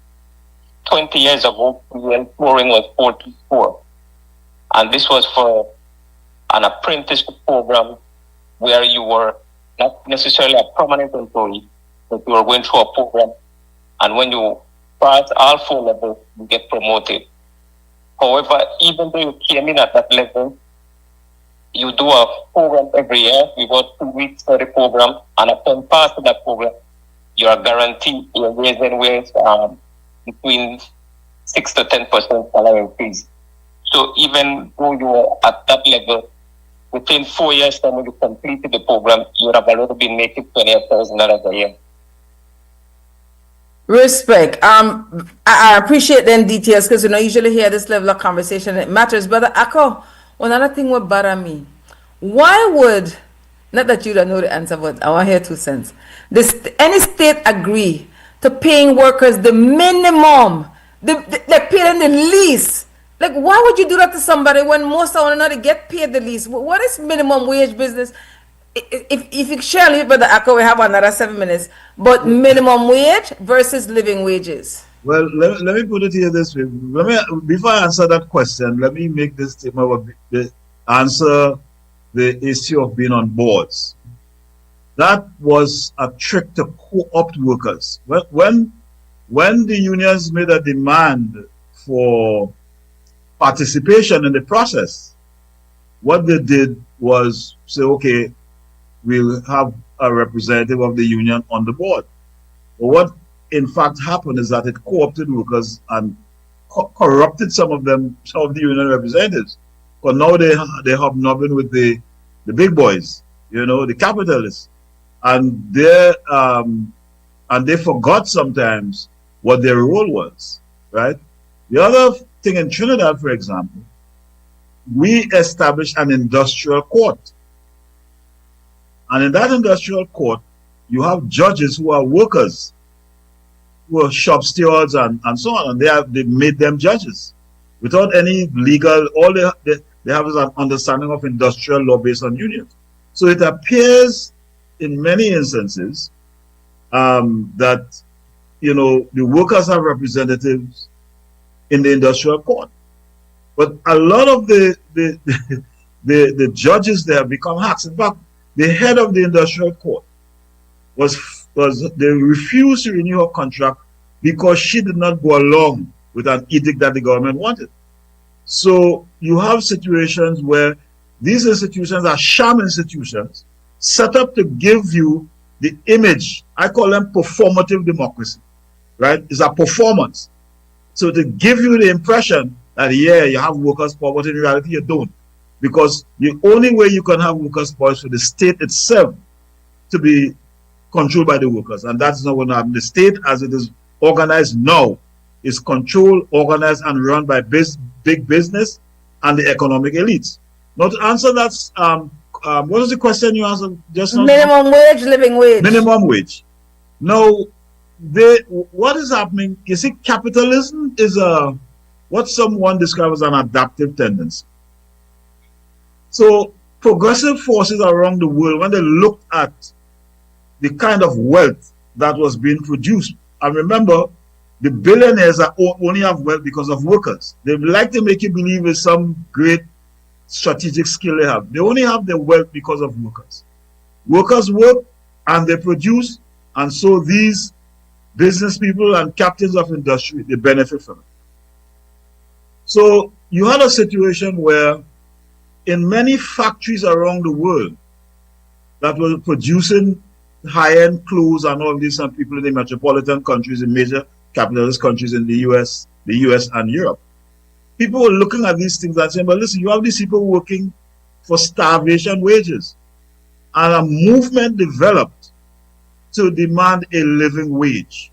20 years ago, flooring was 44, and this was for an apprenticeship program where you were not necessarily a permanent employee, but you were going through a program, and when you pass all 4 levels, you get promoted. However, even though you came in at that level, you do a program every year. You got 2 weeks for the program, and upon passing that program, you are guaranteed your raising wage between 6 to 10% salary increase. So even though you are at that level, within 4 years time when you completed the program, you would have already been making $28,000 a year. Respect. I appreciate them details because usually hear this level of conversation. It matters. Brother Akko, another thing would bother me. Why would, not that you don't know the answer, but I want to hear 2 cents. Any state agree to paying workers the minimum, they pay them the least? Like, why would you do that to somebody when most of them not get paid the least? What is minimum wage business? If you share a Brother Akko, we have another 7 minutes. But minimum wage versus living wages. Well, let me put it here this way. Before I answer that question, let me make this statement answer the issue of being on boards. That was a trick to co-opt workers. When the unions made a demand for participation in the process, what they did was say, okay, we'll have a representative of the union on the board. But what in fact happened is that it co-opted workers and corrupted some of the union representatives. But now they hobnobbing with the big boys, the capitalists, and they forgot sometimes what their role was, right? The other thing in Trinidad, for example, we established an industrial court. And in that industrial court, you have judges who are workers, who are shop stewards and so on, and they made them judges without any legal. All they have is an understanding of industrial law based on unions. So it appears in many instances that the workers have representatives in the industrial court, but a lot of the judges there have become hacks. In fact, the head of the industrial court they refused to renew her contract because she did not go along with an edict that the government wanted. So you have situations where these institutions are sham institutions set up to give you the image. I call them performative democracy, right? It's a performance. So to give you the impression that, yeah, you have workers' power, but in reality you don't. Because the only way you can have workers' power is for the state itself to be controlled by the workers. And that's not going to happen. The state, as it is organized now, is controlled, organized, and run by big business and the economic elites. Now, to answer that, what was the question you answered just now? Minimum wage, living wage. Minimum wage. Now, what is happening? You see, capitalism is what someone describes as an adaptive tendency. So, progressive forces around the world, when they looked at the kind of wealth that was being produced, and remember, the billionaires only have wealth because of workers. They like to make you believe it's some great strategic skill they have. They only have their wealth because of workers. Workers work and they produce, and so these business people and captains of industry, they benefit from it. So you had a situation where in many factories around the world that were producing high-end clothes and all this, and people in the metropolitan countries, in major capitalist countries in the US and Europe, people were looking at these things and saying, but listen, you have these people working for starvation wages. And a movement developed to demand a living wage.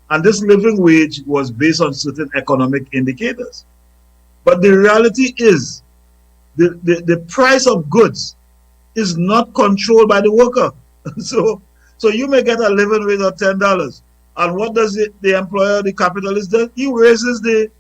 And this living wage was based on certain economic indicators. But the reality is, the price of goods is not controlled by the worker. So you may get a living wage of $10. And what does the employer, the capitalist do? He raises the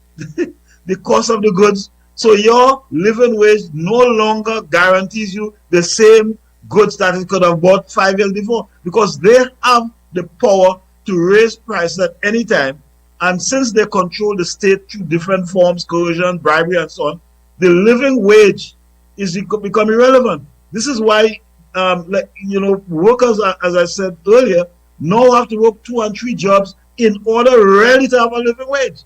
cost of the goods. So your living wage no longer guarantees you the same goods that it could have bought 5 years before, because they have the power to raise prices at any time. And since they control the state through different forms, coercion, bribery, and so on, the living wage is become irrelevant. This is why, workers, as I said earlier, now have to work 2 and 3 jobs in order really to have a living wage,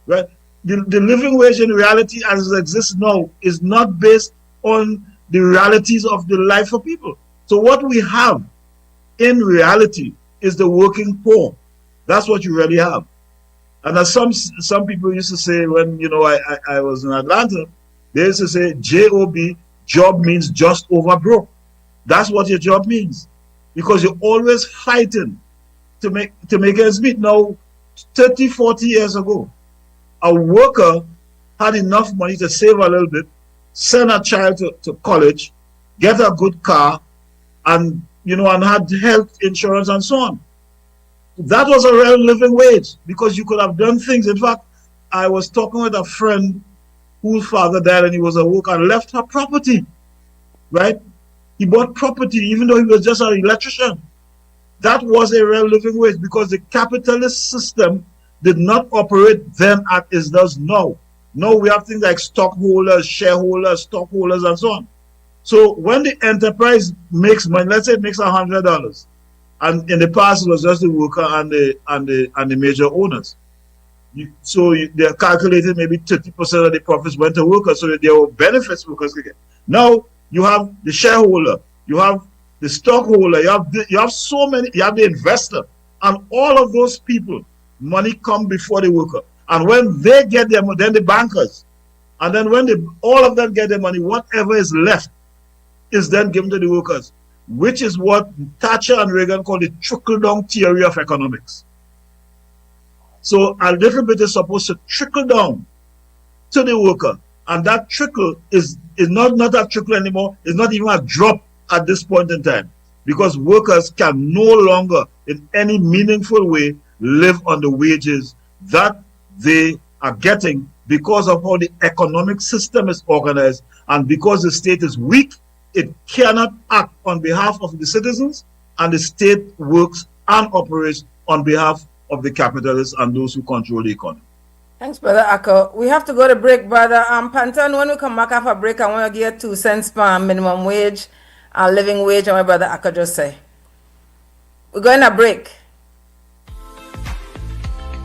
right? The living wage in reality as it exists now is not based on the realities of the life of people. So what we have in reality is the working poor. That's what you really have. And as some people used to say when, I was in Atlanta, they used to say, J-O-B, job means just over broke. That's what your job means. Because you're always fighting to make ends meet. Now, 30, 40 years ago, a worker had enough money to save a little bit, send a child to college, get a good car, and had health insurance and so on. That was a real living wage because you could have done things. In fact, I was talking with a friend whose father died and he was at work and left her property, right? He bought property even though he was just an electrician. That was a real living wage because the capitalist system did not operate then as it does now. Now we have things like stockholders, shareholders, stockholders, and so on. So when the enterprise makes money, let's say it makes $100, and in the past it was just the worker and the major owners. They're calculated maybe 30% of the profits went to workers, so that there were benefits workers could get. Now you have the shareholder, you have the stockholder, you have so many, you have the investor, and all of those people, money come before the worker. And when they get their money, then the bankers, and then when all of them get their money, whatever is left is then given to the workers, which is what Thatcher and Reagan called the trickle-down theory of economics. So a little bit is supposed to trickle down to the worker, and that trickle is not a trickle anymore. It's not even a drop at this point in time, because workers can no longer in any meaningful way live on the wages that they are getting because of how the economic system is organized, and because the state is weak, it cannot act on behalf of the citizens, and the state works and operates on behalf of the capitalists and those who control the economy. Thanks, Brother Akko. We have to go to break, Brother. Panton, when we come back after break, I want to give 2 cents per minimum wage and living wage, and what Brother Akko just say. We're going to break.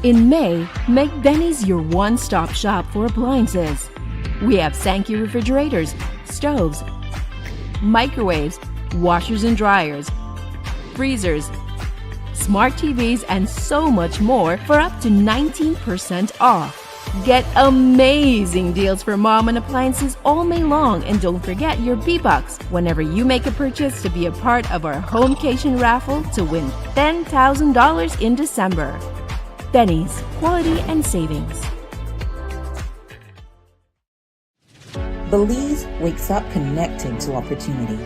In May, make Benny's your one-stop shop for appliances. We have Sankey refrigerators, stoves, microwaves, washers and dryers, freezers, smart TVs, and so much more for up to 19% off. Get amazing deals for mom and appliances all May long, and don't forget your B-Bucks whenever you make a purchase to be a part of our Homecation raffle to win $10,000 in December. Benny's, quality and savings. Belize wakes up connected to opportunity.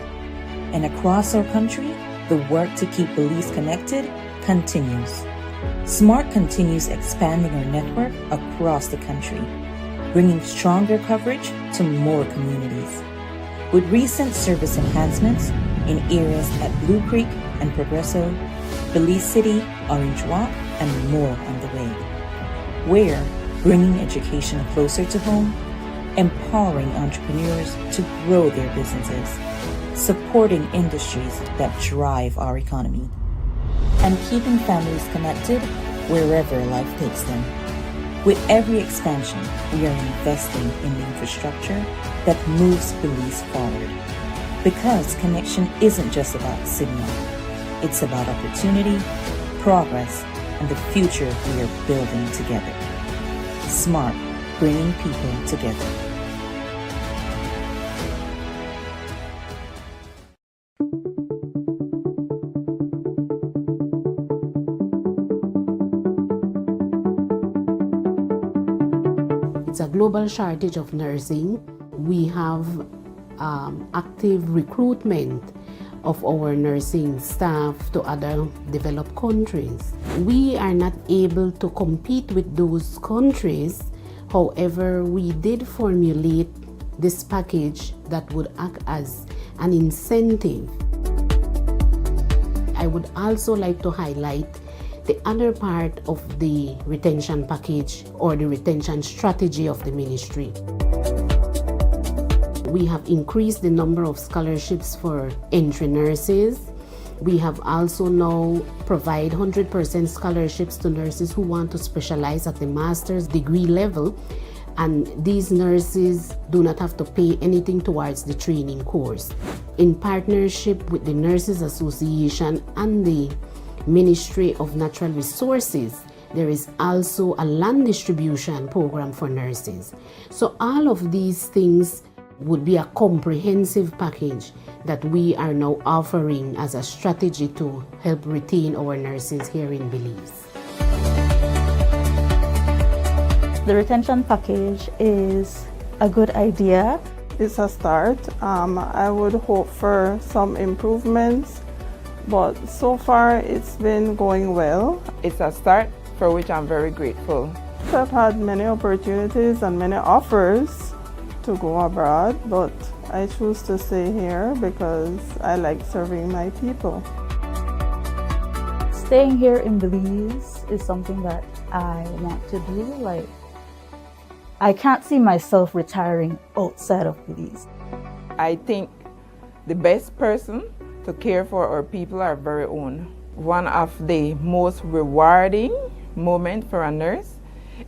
And across our country, the work to keep Belize connected continues. Smart continues expanding our network across the country, bringing stronger coverage to more communities. With recent service enhancements in areas at Blue Creek and Progresso, Belize City, Orange Walk, and more on the way. We're bringing education closer to home, empowering entrepreneurs to grow their businesses, supporting industries that drive our economy, and keeping families connected wherever life takes them. With every expansion, we are investing in the infrastructure that moves Belize forward. Because connection isn't just about signal, it's about opportunity, progress, and the future we are building together. Smart, bringing people together. It's a global shortage of nursing. We have active recruitment of our nursing staff to other developed countries. We are not able to compete with those countries. However, we did formulate this package that would act as an incentive. I would also like to highlight the other part of the retention package or the retention strategy of the ministry. We have increased the number of scholarships for entry nurses. We have also now provide 100% scholarships to nurses who want to specialize at the master's degree level, and these nurses do not have to pay anything towards the training course. In partnership with the Nurses Association and the Ministry of Natural Resources, there is also a land distribution program for nurses. So all of these things would be a comprehensive package that we are now offering as a strategy to help retain our nurses here in Belize. The retention package is a good idea. It's a start. I would hope for some improvements, but so far it's been going well. It's a start for which I'm very grateful. I've had many opportunities and many offers to go abroad, but I choose to stay here because I like serving my people. Staying here in Belize is something that I want to do. I can't see myself retiring outside of Belize. I think the best person to care for our people are very own. One of the most rewarding moments for a nurse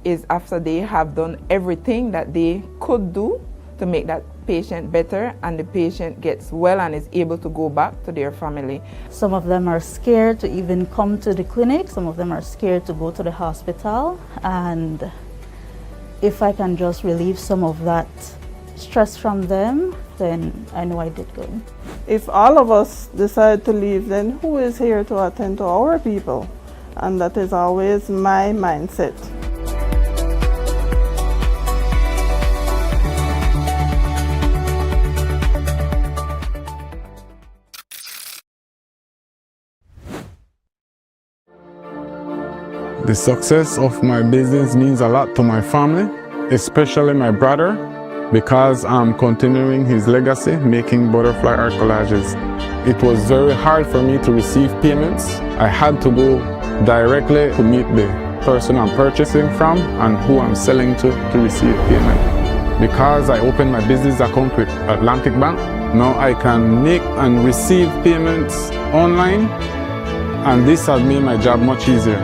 is after they have done everything that they could do to make that patient better and the patient gets well and is able to go back to their family. Some of them are scared to even come to the clinic. Some of them are scared to go to the hospital. And if I can just relieve some of that stress from them, then I know I did good. If all of us decide to leave, then who is here to attend to our people? And that is always my mindset. The success of my business means a lot to my family, especially my brother, because I'm continuing his legacy, making butterfly art collages. It was very hard for me to receive payments. I had to go directly to meet the person I'm purchasing from and who I'm selling to receive payment. Because I opened my business account with Atlantic Bank, now I can make and receive payments online, and this has made my job much easier.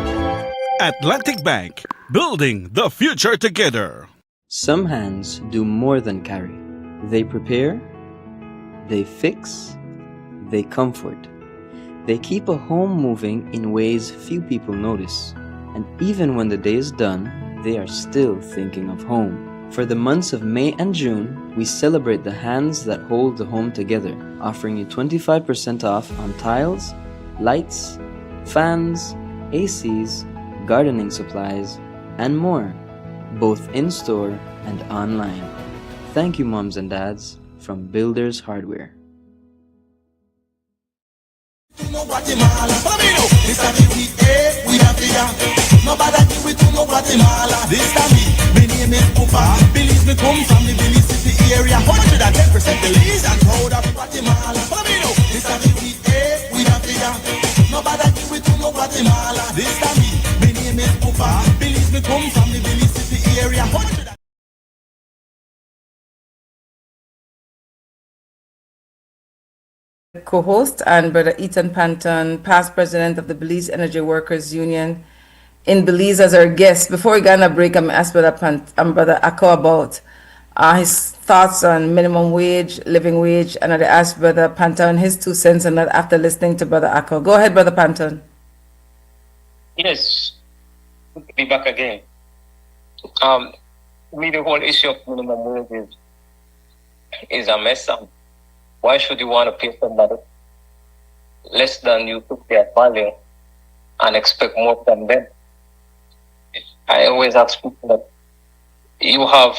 Atlantic Bank, building the future together. Some hands do more than carry. They prepare, they fix, they comfort. They keep a home moving in ways few people notice. And even when the day is done, they are still thinking of home. For the months of May and June, we celebrate the hands that hold the home together, offering you 25% off on tiles, lights, fans, ACs, gardening supplies, and more, both in-store and online. Thank you, moms and dads, from Builders Hardware. Nobody do it to no Guatemala. This time me name is Pupa. Belize me come from the Belize city area. 110% Belize and proud of Guatemala. Follow me now. This time we have here. Nobody do it to no Guatemala. This time me name is Pupa. Belize me come from the Belize city area. Co-host and Brother Eton Panton, past president of the Belize Energy Workers Union in Belize, as our guest. Before we go on a break, I'm asked Brother Brother Akko about his thoughts on minimum wage, living wage, and I'd ask Brother Panton his 2 cents on that after listening to Brother Akko. Go ahead, Brother Panton. Yes, good to be back again. Me, the whole issue of minimum wage is a mess up. Why should you want to pay somebody less than you took their value and expect more from them? I always ask people that you have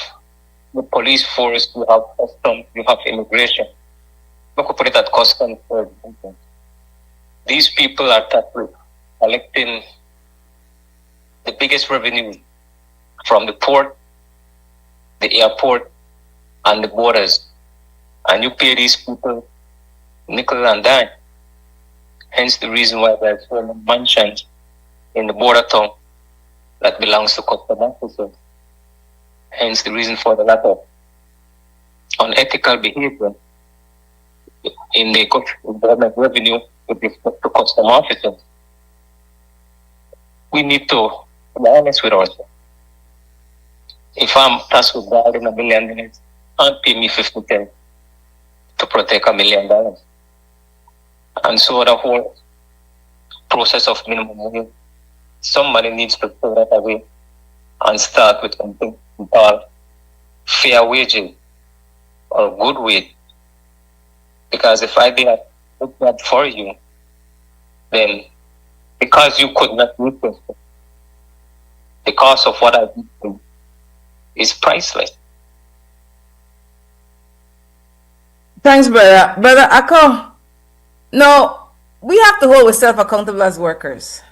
the police force, you have customs, you have immigration. Look at it at customs for example. These people are collecting the biggest revenue from the port, the airport, and the borders. And you pay these people nickel and dime. Hence the reason why there's so many mansions in the border town that belongs to custom officers. Hence the reason for the lot of unethical behavior in the government revenue with respect to custom officers. We need to be honest with ourselves. If I'm tasked with guarding $1 million, can't pay me $50,000 to protect $1 million. And so the whole process of minimum wage, somebody needs to throw that away and start with something called fair wages or good wage. Because if I did a good job for you, then because you could not do it, the cost of what I did is priceless. Thanks, Brother. Brother Akko, now, we have to hold ourselves accountable as workers.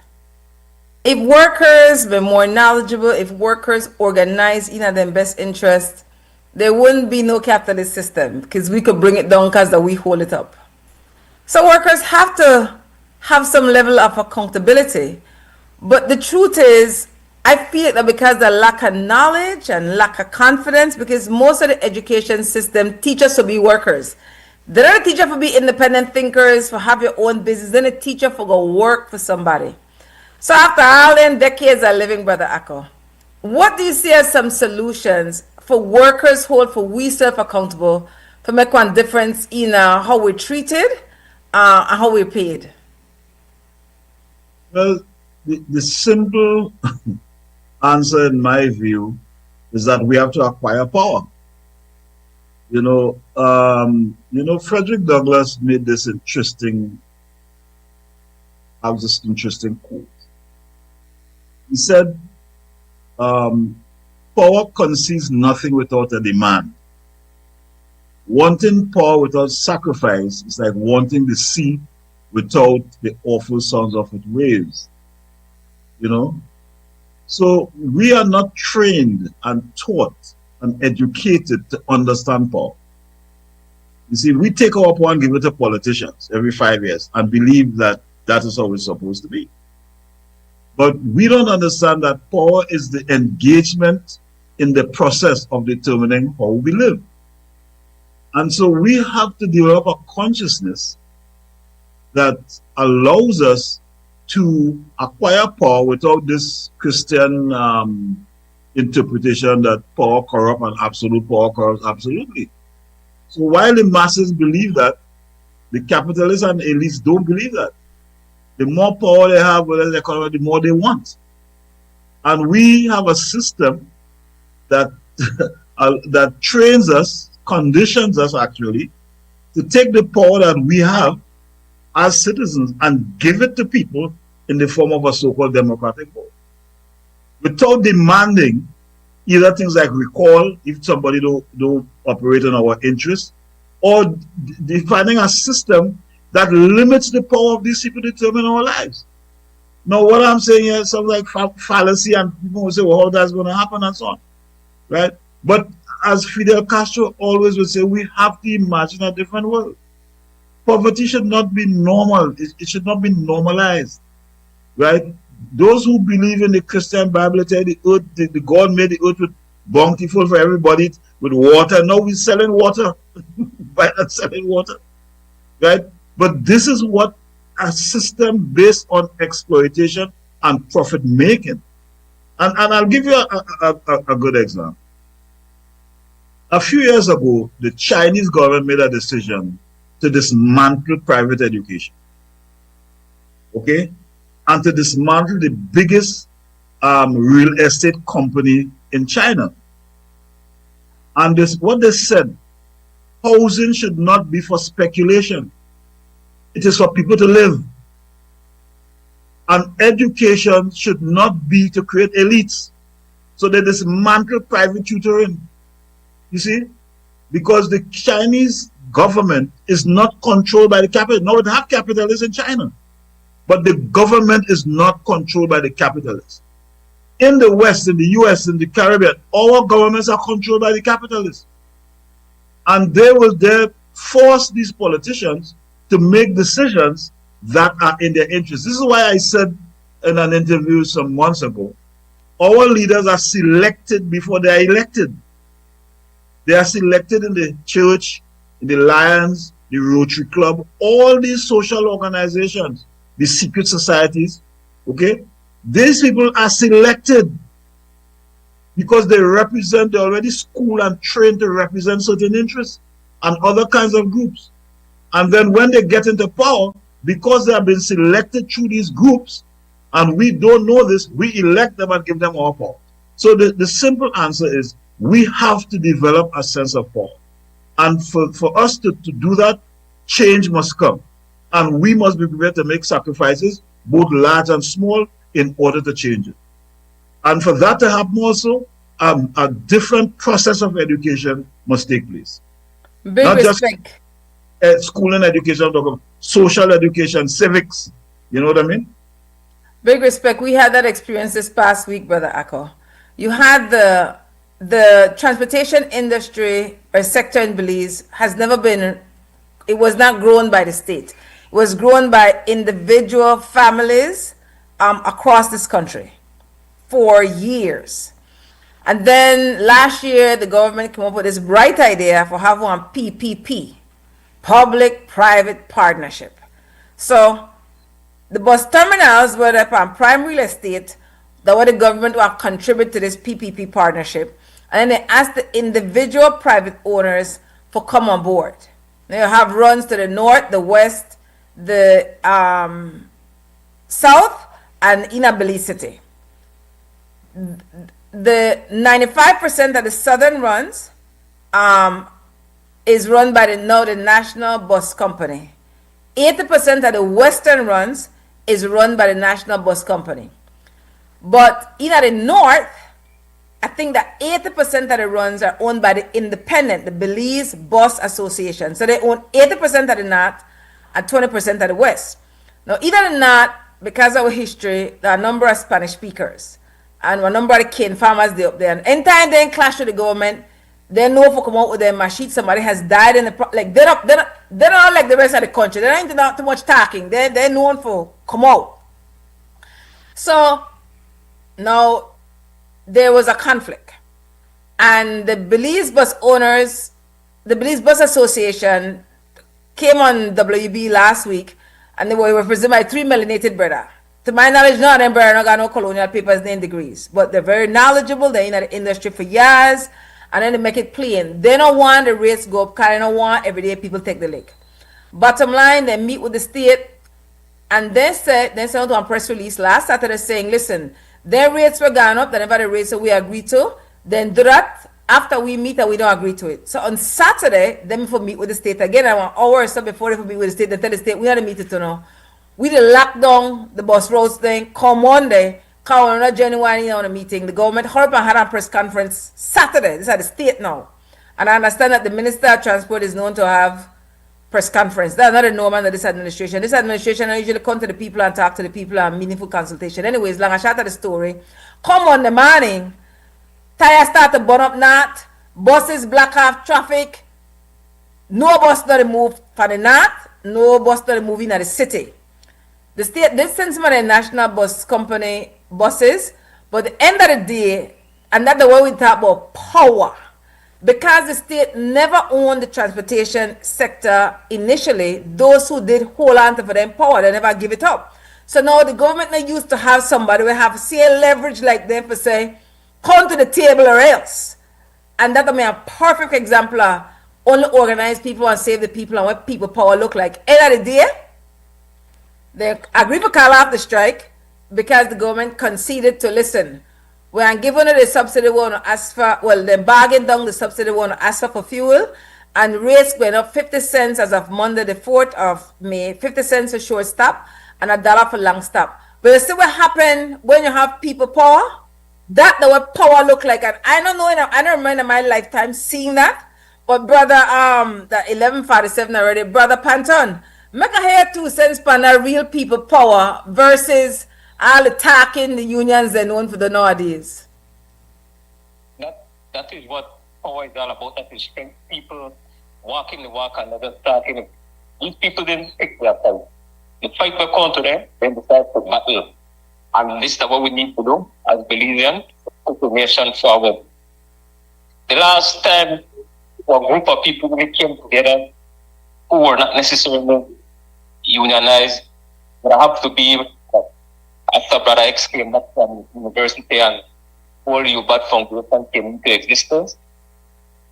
If workers were more knowledgeable, if workers organize in their best interest, there wouldn't be no capitalist system because we could bring it down because we hold it up. So workers have to have some level of accountability. But the truth is, I feel that because the lack of knowledge and lack of confidence, because most of the education system teach us to be workers. They don't teach you to be independent thinkers, for have your own business. Then they teach you to go work for somebody. So after all them decades of living, Brother Akko, what do you see as some solutions for workers hold for we self accountable to make one difference in how we're treated and how we're paid? Well, the simple answer, in my view, is that we have to acquire power. Frederick Douglass made this interesting quote. He said, power conceals nothing without a demand. Wanting power without sacrifice is like wanting the sea without the awful sounds of its waves. So we are not trained and taught and educated to understand power. You see, we take our power and give it to politicians every 5 years and believe that that is how it's supposed to be. But we don't understand that power is the engagement in the process of determining how we live. And so we have to develop a consciousness that allows us to acquire power without this Christian interpretation that power corrupts and absolute power corrupts absolutely. So while the masses believe that, the capitalists and elites don't believe that. The more power they have within the economy, the more they want. And we have a system that that trains us, conditions us actually, to take the power that we have as citizens and give it to people in the form of a so-called democratic vote, without demanding either things like recall if somebody don't operate in our interest, or defining a system that limits the power of these people to determine our lives. Now, what I'm saying here is something like fallacy, and people will say, well, how that's going to happen and so on, right? But as Fidel Castro always would say, we have to imagine a different world. Poverty should not be normal. It should not be normalized, right? Those who believe in the Christian Bible tell the earth, the God made the earth with bountiful for everybody with water. Now we're selling water, by not selling water, right? But this is what a system based on exploitation and profit making. And I'll give you a good example. A few years ago, the Chinese government made a decision to dismantle private education, okay? And to dismantle the biggest real estate company in China. And this, what they said, housing should not be for speculation. It is for people to live. And education should not be to create elites. So they dismantle private tutoring. You see? Because the Chinese government is not controlled by the capital. Now, they have capitalists in China, but the government is not controlled by the capitalists. In the West, in the US, in the Caribbean, our governments are controlled by the capitalists. And they will there force these politicians to make decisions that are in their interest. This is why I said in an interview some months ago, our leaders are selected before they are elected. They are selected in the church, in the Lions, the Rotary Club, all these social organizations, the secret societies, okay? These people are selected because they represent, they're already schooled and trained to represent certain interests and other kinds of groups. And then when they get into power, because they have been selected through these groups, and we don't know this, we elect them and give them our power. So the simple answer is, we have to develop a sense of power. And for us to do that, change must come. And we must be prepared to make sacrifices, both large and small, in order to change it. And for that to happen also, a different process of education must take place. Big Not respect. Just school and education, social education, civics, you know what I mean? Big respect. We had that experience this past week, Brother Akko. You had the transportation industry or sector in Belize has never been, it was not grown by the state. It was grown by individual families across this country for years. And then last year, the government came up with this bright idea for having one PPP, public-private partnership. So the bus terminals were upon prime real estate that what the government will contribute to this PPP partnership. And then they asked the individual private owners for come on board. Now you have runs to the north, the west, the south, and in Belize City. The 95% of the southern runs is run by the National Bus Company. 80% of the western runs is run by the National Bus Company. But in the north, I think that 80% of the runs are owned by the independent, the Belize Bus Association. So they own 80% of the north and 20% of the west. Now, either the north, because of our history, there are a number of Spanish speakers and a number of the cane farmers they up there. And anytime they clash with the government, they know if we come out with their machine, somebody has died in the like they're not like the rest of the country. They ain't not too much talking. They're known for come out. So now there was a conflict, and the Belize bus owners, the Belize Bus Association, came on WB last week, and they were represented by 3 melanated Breddah. To my knowledge, none of them Breddah got no colonial papers, name degrees, but they're very knowledgeable. They're in the industry for years. And then they make it plain. They don't want the rates go up because they don't want everyday people take the lake. Bottom line, they meet with the state, and they sent out a press release last Saturday saying, listen, their rates were gone up, whenever the rates that we agreed to, then do that after we meet and we don't agree to it. So on Saturday, them for meet with the state again. I want hours so before they meet with the state, they tell the state, we had a meeting to know. We did lock down the bus roads thing. Come Monday, come on January on a meeting. The government hurried and had a press conference Saturday. This is at the state now. And I understand that the Minister of Transport is known to have press conference. That's not a norm of this administration. This administration usually come to the people and talk to the people and meaningful consultation. Anyways, long and short of the story, come on the morning, tires start to burn up north, buses block off traffic, no bus not move for the north, no bus not moving in the city. The state did send some of the National Bus Company buses, but at the end of the day, and that's the way we talk about power, because the state never owned the transportation sector initially, those who did hold on to for them power, they never give it up. So now the government not used to have somebody we have say leverage like them for say, come to the table or else. And that may a perfect example of only organize people and save the people and what people power look like. End of the day, they agree to call off the strike because the government conceded to listen. We are giving it the subsidy we want to ask for, well, they bargained down the subsidy we want to ask for fuel, and rates went up 50 cents as of Monday, the 4th of May, 50 cents for short stop and $1 for long stop. But you see what happened when you have people power? That the what power look like. And I don't know, I don't remember in my lifetime seeing that. But brother, the 1147 already, brother Panton, make a hear 2 cents per a real people power versus all the talking the unions they known for the nowadays. That is what power is all about. That is people walking the walk and not just talking. These people didn't take their power. The fight will come to them, then decide to battle. And this is what we need to do as Belizeans to put the nation forward. The last time a group of people really came together who were not necessarily unionized, but have to be after Brother X came back from university and all you bad foundation came into existence.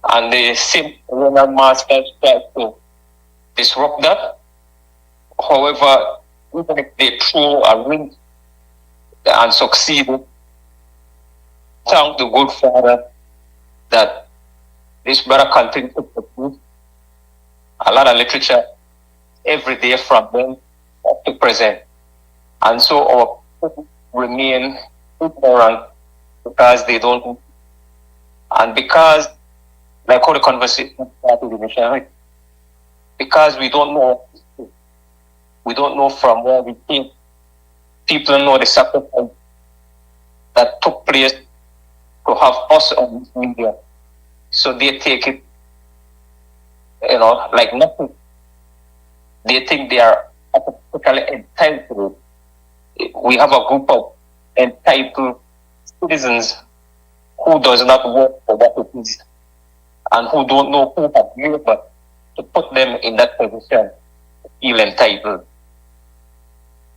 And the same Roman masters tried to disrupt that. However, even if they threw a ring and succeeded, thank the good Father that this brother continued to produce a lot of literature every day from then up to present. And so our people remain ignorant because they don't, and because, like how the conversation started initially, because we don't know from where we came. People know the sacrifice that took place to have us on this media. So they take it, like nothing. They think they are totally entitled. We have a group of entitled citizens who does not work for what it is and who don't know who have labor to put them in that position, feel entitled.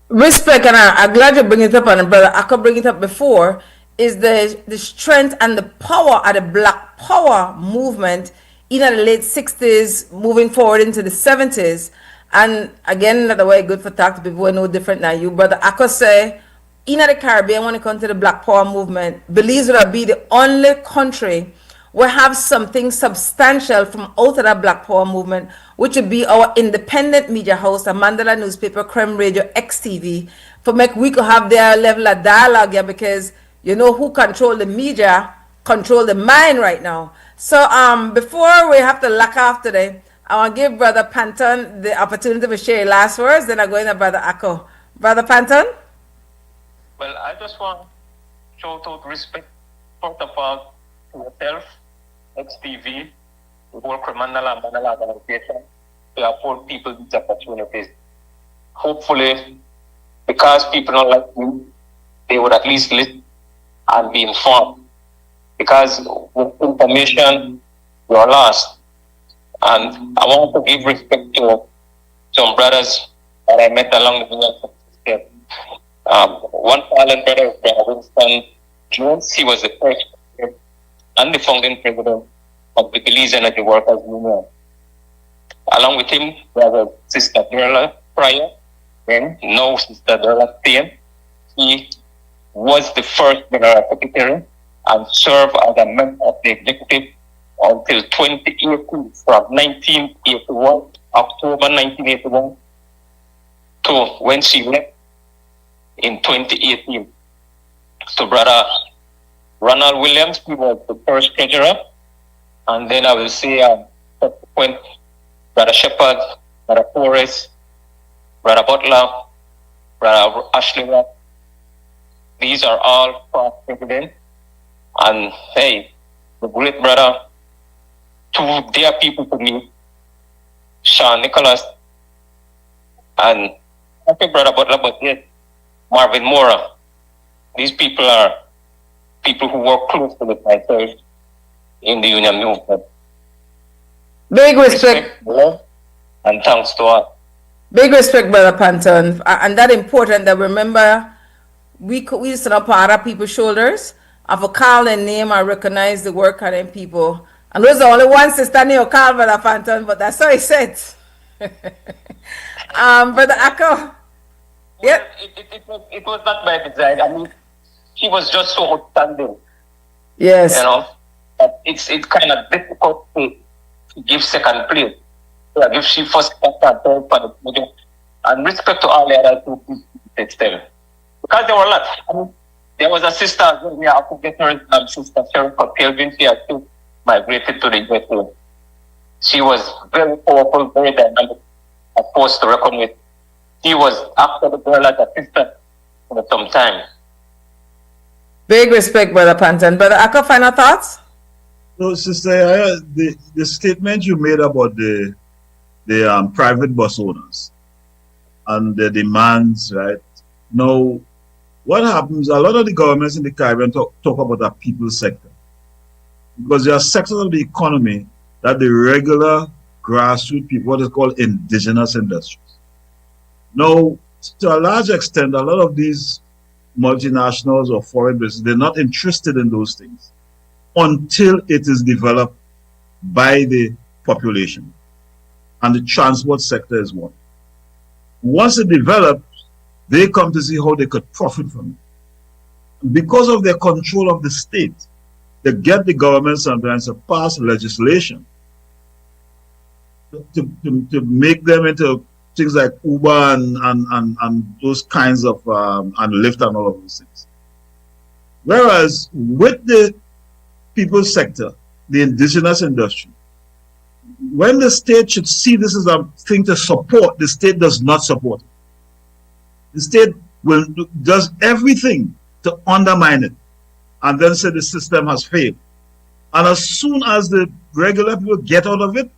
Respect, and I'm glad you bring it up, and brother, I could bring it up before, is the strength and the power of the Black Power movement in the late 60s, moving forward into the 70s. And again, another way good for talk to people who know different than you. Brother Akko say, in the Caribbean, when it comes to the Black Power movement, Belize would be the only country where have something substantial from out of that Black Power movement, which would be our independent media house, the Mandela newspaper, Creme Radio, XTV, for make we could have their level of dialogue here, because you know who control the media, control the mind right now. So before we have to lock off today, I want to give Brother Panton the opportunity to share last words, then I go into Brother Akko. Brother Panton? Well, I just want to show out respect, first of all, to yourself, XTV, the whole criminal and Mandela organization, to afford people these opportunities. Hopefully, because people don't like you, they would at least listen and be informed. Because with information, you're lost. And I want to give respect to some brothers that I met along the way. One fallen brother, Brother Winston Jones, he was the first and the founding president of the Belize Energy Workers Union. Along with him, there was Sister Deryck prior, then now Sister Deryck Payne. He was the first general secretary and served as a member of the executive until 2018, from 1981, October 1981, to when she left in 2018. So Brother Ronald Williams, he was the first treasurer, and then I will say subsequent Brother Shepherd, Brother Forrest, Brother Butler, Brother Ashley Rock. These are all past presidents. And hey, the great brother, to their people to me, Sean Nicholas, and I think Brother Butler, but yes, Marvin Mora. These people are people who work closely with myself in the union movement. Big respect. Love, and thanks to all. Big respect, Brother Panton. And that important that remember, we used to not put other people's shoulders. And for call their name and recognize the work of them people. And there's only one sister named Carl, Brother Panton, but that's how he said. Brother Akko. Yeah. It was not by design. I mean, she was just so outstanding. Yes. You know, it's kind of difficult to give second place. So I give she first, second, and third for the podium. And respect to all the other two people still. Because there were a lot. I mean, there was a sister, I forget her, Sister Sharon Kelvin, she had too migrated to the USA. She was very powerful, very dynamic, a force to reckon with. She was after the girl as a sister for some time. Big respect, Brother Panton. Brother Akko, final thoughts? So, Sister, the statement you made about the private bus owners and the demands, right? Now, what happens, a lot of the governments in the Caribbean talk about the people sector. Because there are sectors of the economy that the regular grassroots people, what is called indigenous industries. Now, to a large extent, a lot of these multinationals or foreign businesses, they're not interested in those things until it is developed by the population. And the transport sector is one. Once it develops, they come to see how they could profit from it. Because of their control of the state, they get the government sometimes to pass legislation to make them into things like Uber and those kinds of, and Lyft and all of those things. Whereas with the people sector, the indigenous industry, when the state should see this as a thing to support, the state does not support it. The state does everything to undermine it and then say the system has failed. And as soon as the regular people get out of it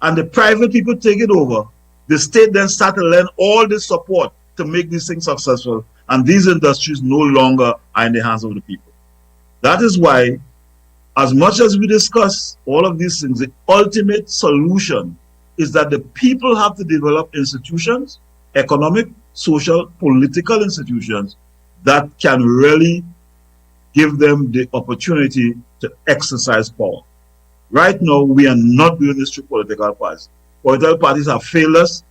and the private people take it over, the state then start to lend all this support to make these things successful, and these industries no longer are in the hands of the people. That is why, as much as we discuss all of these things, the ultimate solution is that the people have to develop institutions, economic, social, political institutions that can really give them the opportunity to exercise power. Right now, we are not doing this through political parties. Political parties have failed us,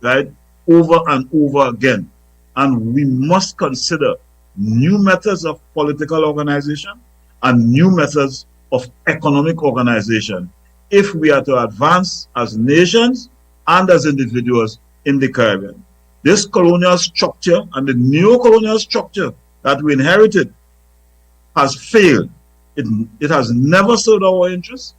right, over and over again. And we must consider new methods of political organization and new methods of economic organization if we are to advance as nations and as individuals in the Caribbean. This colonial structure and the neo-colonial structure that we inherited has failed. It has never served our interests,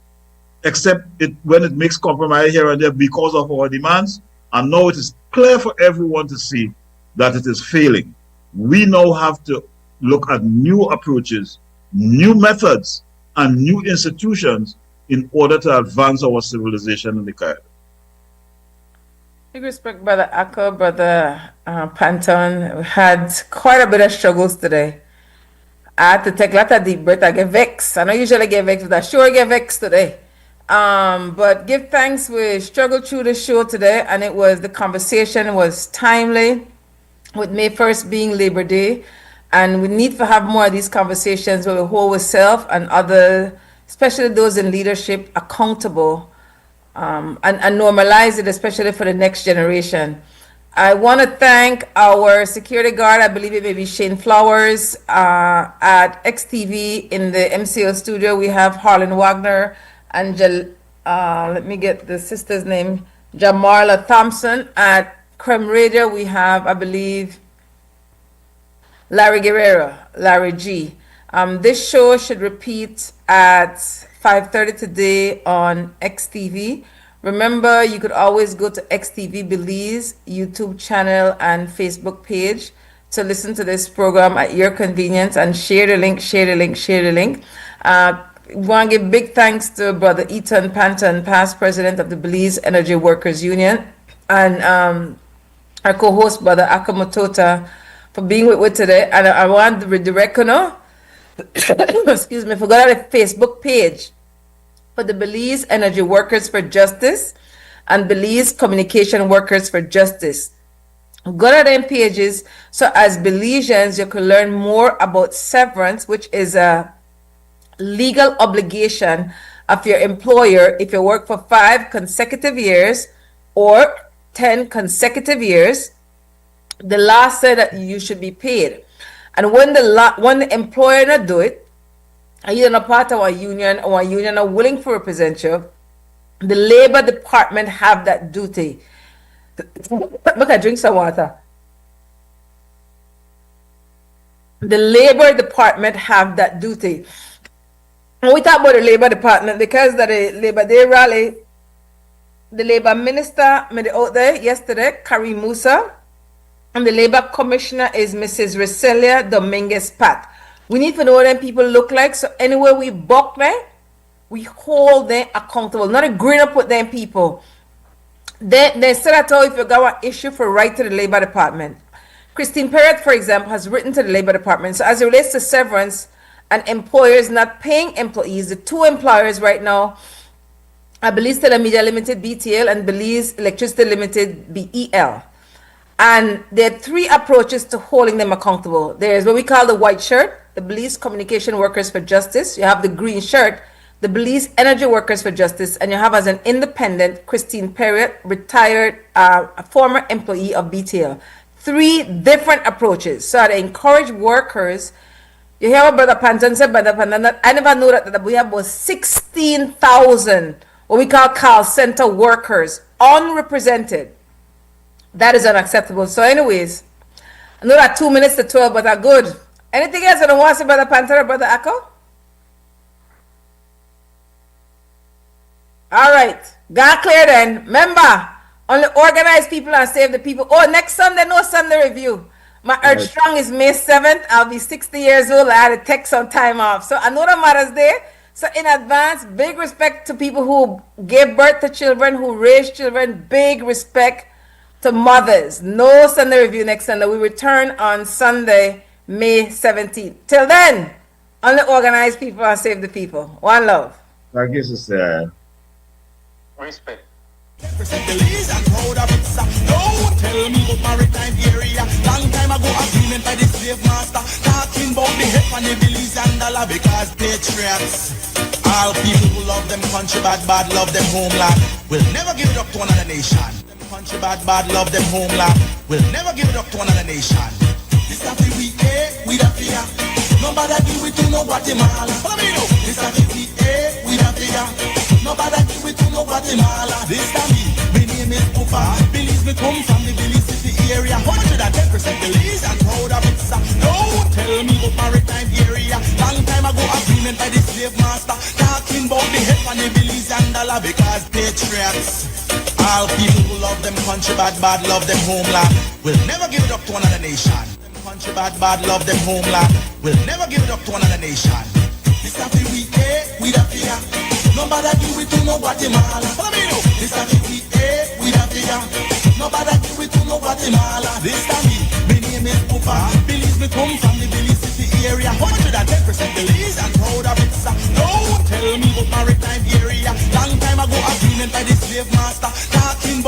except when it makes compromise here and there because of our demands. And now it is clear for everyone to see that it is failing. We now have to look at new approaches, new methods, and new institutions in order to advance our civilization in the Caribbean. Big respect, Brother Akko, Brother Panton. We had quite a bit of struggles today. I had to take a lot of deep breath. I get vexed. I don't usually get vexed, but I sure get vexed today. But give thanks. We struggled through the show today, and the conversation was timely, with May 1st being Labor Day. And we need to have more of these conversations where we hold ourselves and others, especially those in leadership, accountable, and normalize it, especially for the next generation. I want to thank our security guard, I believe it may be Shane Flowers, at XTV in the MCO studio. We have Harlan Wagner and let me get the sister's name, Jamarla Thompson. At Creme Radio, we have, I believe, Larry Guerrero, Larry G. This show should repeat at 5:30 today on XTV. Remember, you could always go to XTV Belize YouTube channel and Facebook page to listen to this program at your convenience, and share the link. We want to give big thanks to Brother Eton Panton, past president of the Belize Energy Workers Union, and our co-host, Brother Aka Mutota, for being with us today. And I want the Deryck, excuse me, forgot the Facebook page for the Belize Energy Workers for Justice and Belize Communication Workers for Justice. Go to them pages so as Belizeans you can learn more about severance, which is a legal obligation of your employer if you work for 5 consecutive years or 10 consecutive years. The law said that you should be paid. And when the employer not do it, and you're not part of a union, or a union are willing to represent you, the Labor Department have that duty. Look, I drink some water. The Labor Department have that duty. And we talk about the Labor Department because the Labor Day rally, the Labor Minister made it out there yesterday, Karim Musa, and the Labor Commissioner is Mrs. Reselia Dominguez Pat. We need to know what them people look like, so anywhere we buck them, we hold them accountable, not agreeing up with them people. They said at all if you got an issue for right to the Labor Department. Christine Perrott, for example, has written to the Labor Department. So as it relates to severance and employers not paying employees, the 2 employers right now are Belize Telemedia Limited, BTL, and Belize Electricity Limited, BEL. And there are 3 approaches to holding them accountable. There's what we call the white shirt, the Belize Communication Workers for Justice. You have the green shirt, the Belize Energy Workers for Justice. And you have as an independent, Christine Perrott, retired, a former employee of BTL. 3 different approaches. So I encourage workers. You hear what Brother Panton said, Brother Panton, I never knew that we have about 16,000 what we call center workers unrepresented. That is unacceptable. So anyways, I know that 2 minutes to 12, but are good. Anything else I don't want to say, Brother Panther or Brother Akko? All right. Got clear then. Remember, only organize people and save the people. Oh, next Sunday, no Sunday review. My Earth Strong is May 7th. I'll be 60 years old. I had to take some time off. So I know the Mother's Day. So in advance, big respect to people who gave birth to children, who raised children. Big respect to mothers. No Sunday review next Sunday. We return on Sunday, May 17th. Till then, only organize people and save the people. One love. Thank you, sister. Respect. Represent Belize and proud of it, so no tell me about maritime area. Long time ago, agreement by the slave master, talking about the head on the Belize and dollar because patriots. All people who love them country bad, bad love them homeland. We'll never give it up to another nation. Them country bad, bad love them homeland. We'll never give it up to another nation. This a we we da fear. Nobody give it to no Guatemala. Follow me now. This a we da fear. Nobody give it to no Guatemala. This time me name is Pupa. Belize me come from the Belize City area. 110% Belize and proud of it. No, tell me about maritime area. Long time ago agreement by the slave master. Talking about the head on the Belize and dollar because patriots. All people who love them country bad, bad love them homeland. We'll never give it up to another nation. Them country bad, bad love them homeland. We'll never give it up to another nation. This a we da fear. Nobody give it to no Guatemala. Follow me now. This a we da fear. Nobody give it to no Guatemala. This time me name is Pupa. Belize me come from the Belize City area. 110% Belize and proud of it. No, tell me about maritime area. Long time ago agreement by the slave master. Talking about